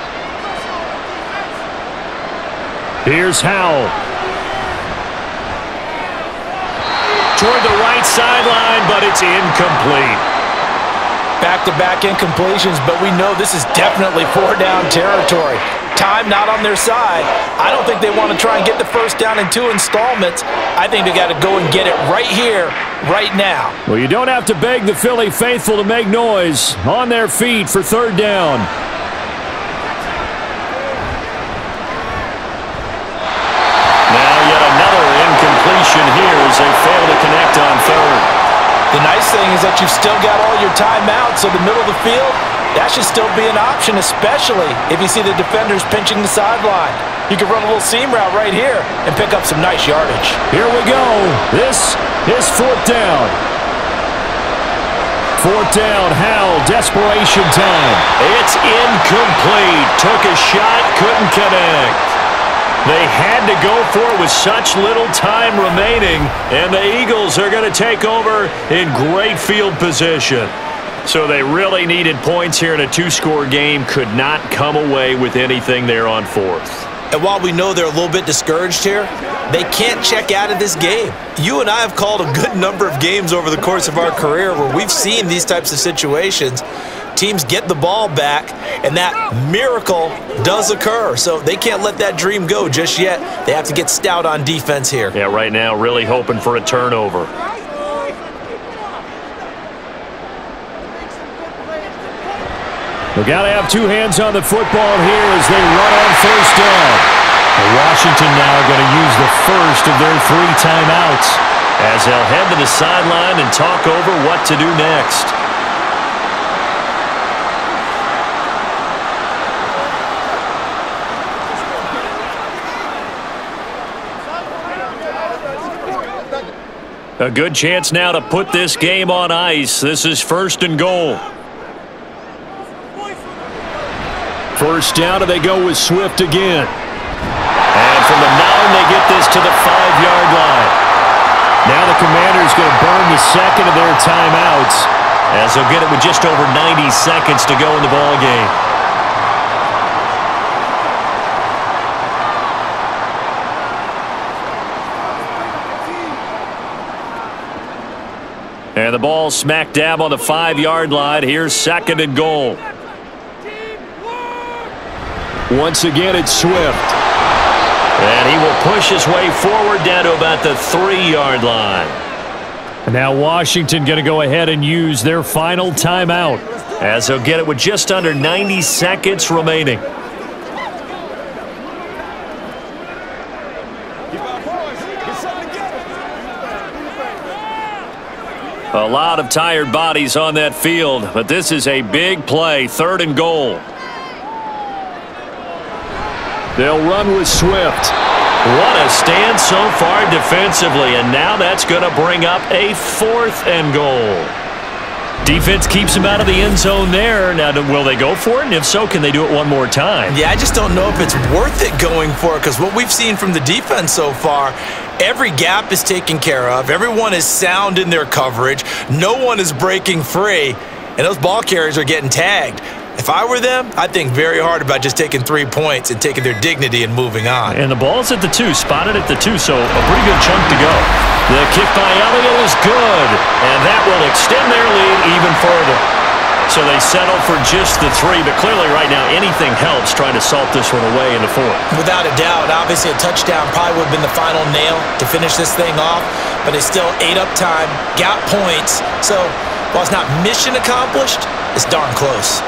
Here's Howell. Toward the right sideline, but it's incomplete. Back-to-back incompletions, but we know this is definitely 4-down territory. Time not on their side. I don't think they want to try and get the first down in 2 installments. I think they got to go and get it right here, right now. Well, you don't have to beg the Philly faithful to make noise. On their feet for 3rd down. Now yet another incompletion here as they fail to connect on 3rd. The nice thing is that you've still got all your timeouts, so the middle of the field, that should still be an option, especially if you see the defenders pinching the sideline. You can run a little seam route right here and pick up some nice yardage. Here we go. This is 4th down. 4th down, Howell, desperation time. It's incomplete. Took a shot, couldn't connect. They had to go for it with such little time remaining, and the Eagles are going to take over in great field position. So they really needed points here in a 2-score game, could not come away with anything there on 4th. And while we know they're a little bit discouraged here, they can't check out of this game. You and I have called a good number of games over the course of our career where we've seen these types of situations. teams get the ball back, and that miracle does occur. So they can't let that dream go just yet. They have to get stout on defense here. Yeah, right now really hoping for a turnover. They got to have two hands on the football here as they run on first down. Washington now going to use the first of their 3 timeouts as they'll head to the sideline and talk over what to do next. A good chance now to put this game on ice. This is 1st and goal. First down, and they go with Swift again. And from the 9, they get this to the 5-yard line. Now the Commanders going to burn the second of their timeouts as they'll get it with just over 90 seconds to go in the ball game. And the ball smack dab on the 5-yard line. Here's 2nd and goal. Once again, it's Swift. And he will push his way forward down to about the 3-yard line. And now Washington going to go ahead and use their final timeout as they'll get it with just under 90 seconds remaining. A lot of tired bodies on that field, but this is a big play, 3rd and goal. They'll run with Swift. What a stand so far defensively, and now that's going to bring up a 4th and goal. Defense keeps him out of the end zone there. Now, will they go for it? And if so, can they do it one more time? Yeah, I just don't know if it's worth it going for it, because what we've seen from the defense so far, every gap is taken care of. Everyone is sound in their coverage. No one is breaking free, and those ball carriers are getting tagged. If I were them, I'd think very hard about just taking 3 points and taking their dignity and moving on. And the ball's at the 2, spotted at the 2, so a pretty good chunk to go. The kick by Elliott is good, and that will extend their lead even further. So they settle for just the 3, but clearly right now anything helps trying to salt this one away in the 4th. Without a doubt, obviously a touchdown probably would have been the final nail to finish this thing off, but it's still ate up time, got points. So while it's not mission accomplished, it's darn close.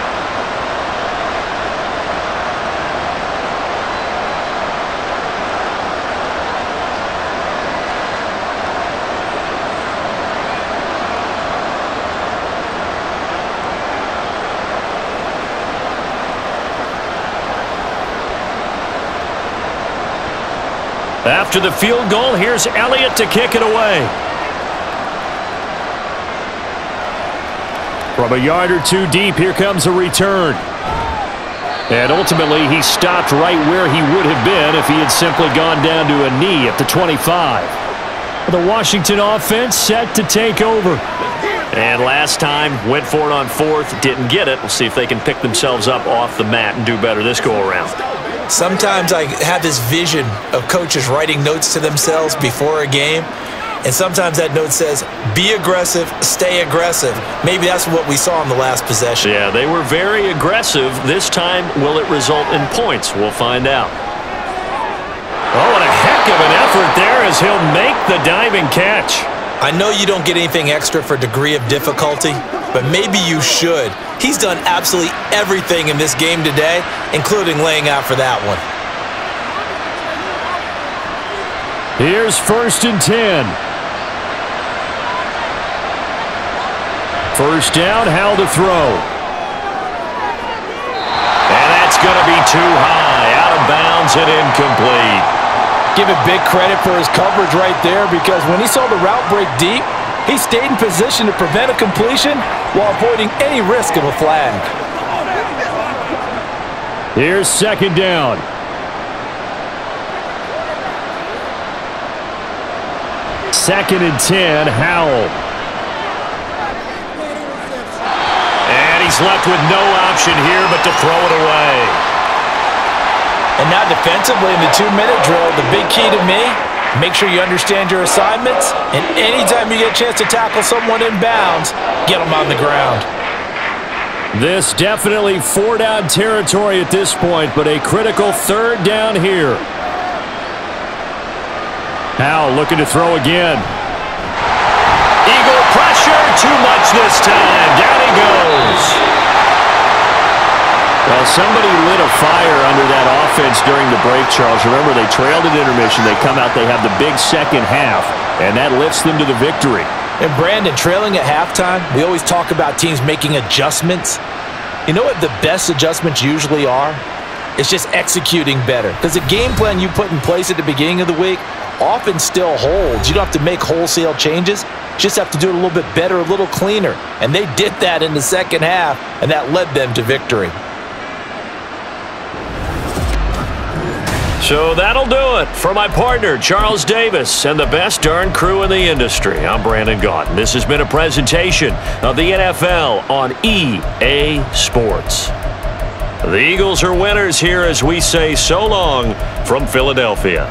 After the field goal, here's Elliott to kick it away. From a yard or 2 deep, here comes a return. And ultimately, he stopped right where he would have been if he had simply gone down to a knee at the 25. The Washington offense set to take over. And last time, went for it on 4th, didn't get it. We'll see if they can pick themselves up off the mat and do better this go-around. Sometimes I have this vision of coaches writing notes to themselves before a game, and sometimes that note says, be aggressive, stay aggressive. Maybe that's what we saw in the last possession. Yeah, they were very aggressive. This time, will it result in points? We'll find out. Oh, what a heck of an effort there as he'll make the diving catch. I know you don't get anything extra for degree of difficulty, but maybe you should. He's done absolutely everything in this game today, including laying out for that one. Here's 1st and 10. First down, Howell to throw. And that's going to be too high, out of bounds and incomplete. Give it big credit for his coverage right there, because when he saw the route break deep, he stayed in position to prevent a completion while avoiding any risk of a flag. Here's 2nd down. Second and 10, Howell. And he's left with no option here but to throw it away. And now defensively in the 2-minute drill, the big key to me, make sure you understand your assignments, and anytime you get a chance to tackle someone in bounds, get them on the ground. This definitely 4-down territory at this point, but a critical 3rd down here. Now looking to throw again. Eagle pressure, too much this time. Down he goes. Well, somebody lit a fire under that offense during the break, Charles. Remember, they trailed at intermission. They come out, they have the big second half, and that lifts them to the victory. And Brandon, trailing at halftime, we always talk about teams making adjustments. You know what the best adjustments usually are? It's just executing better. Because the game plan you put in place at the beginning of the week often still holds. You don't have to make wholesale changes. You just have to do it a little bit better, a little cleaner. And they did that in the second half, and that led them to victory. So that'll do it for my partner, Charles Davis, and the best darn crew in the industry. I'm Brandon Gaudin. This has been a presentation of the NFL on EA Sports. The Eagles are winners here as we say so long from Philadelphia.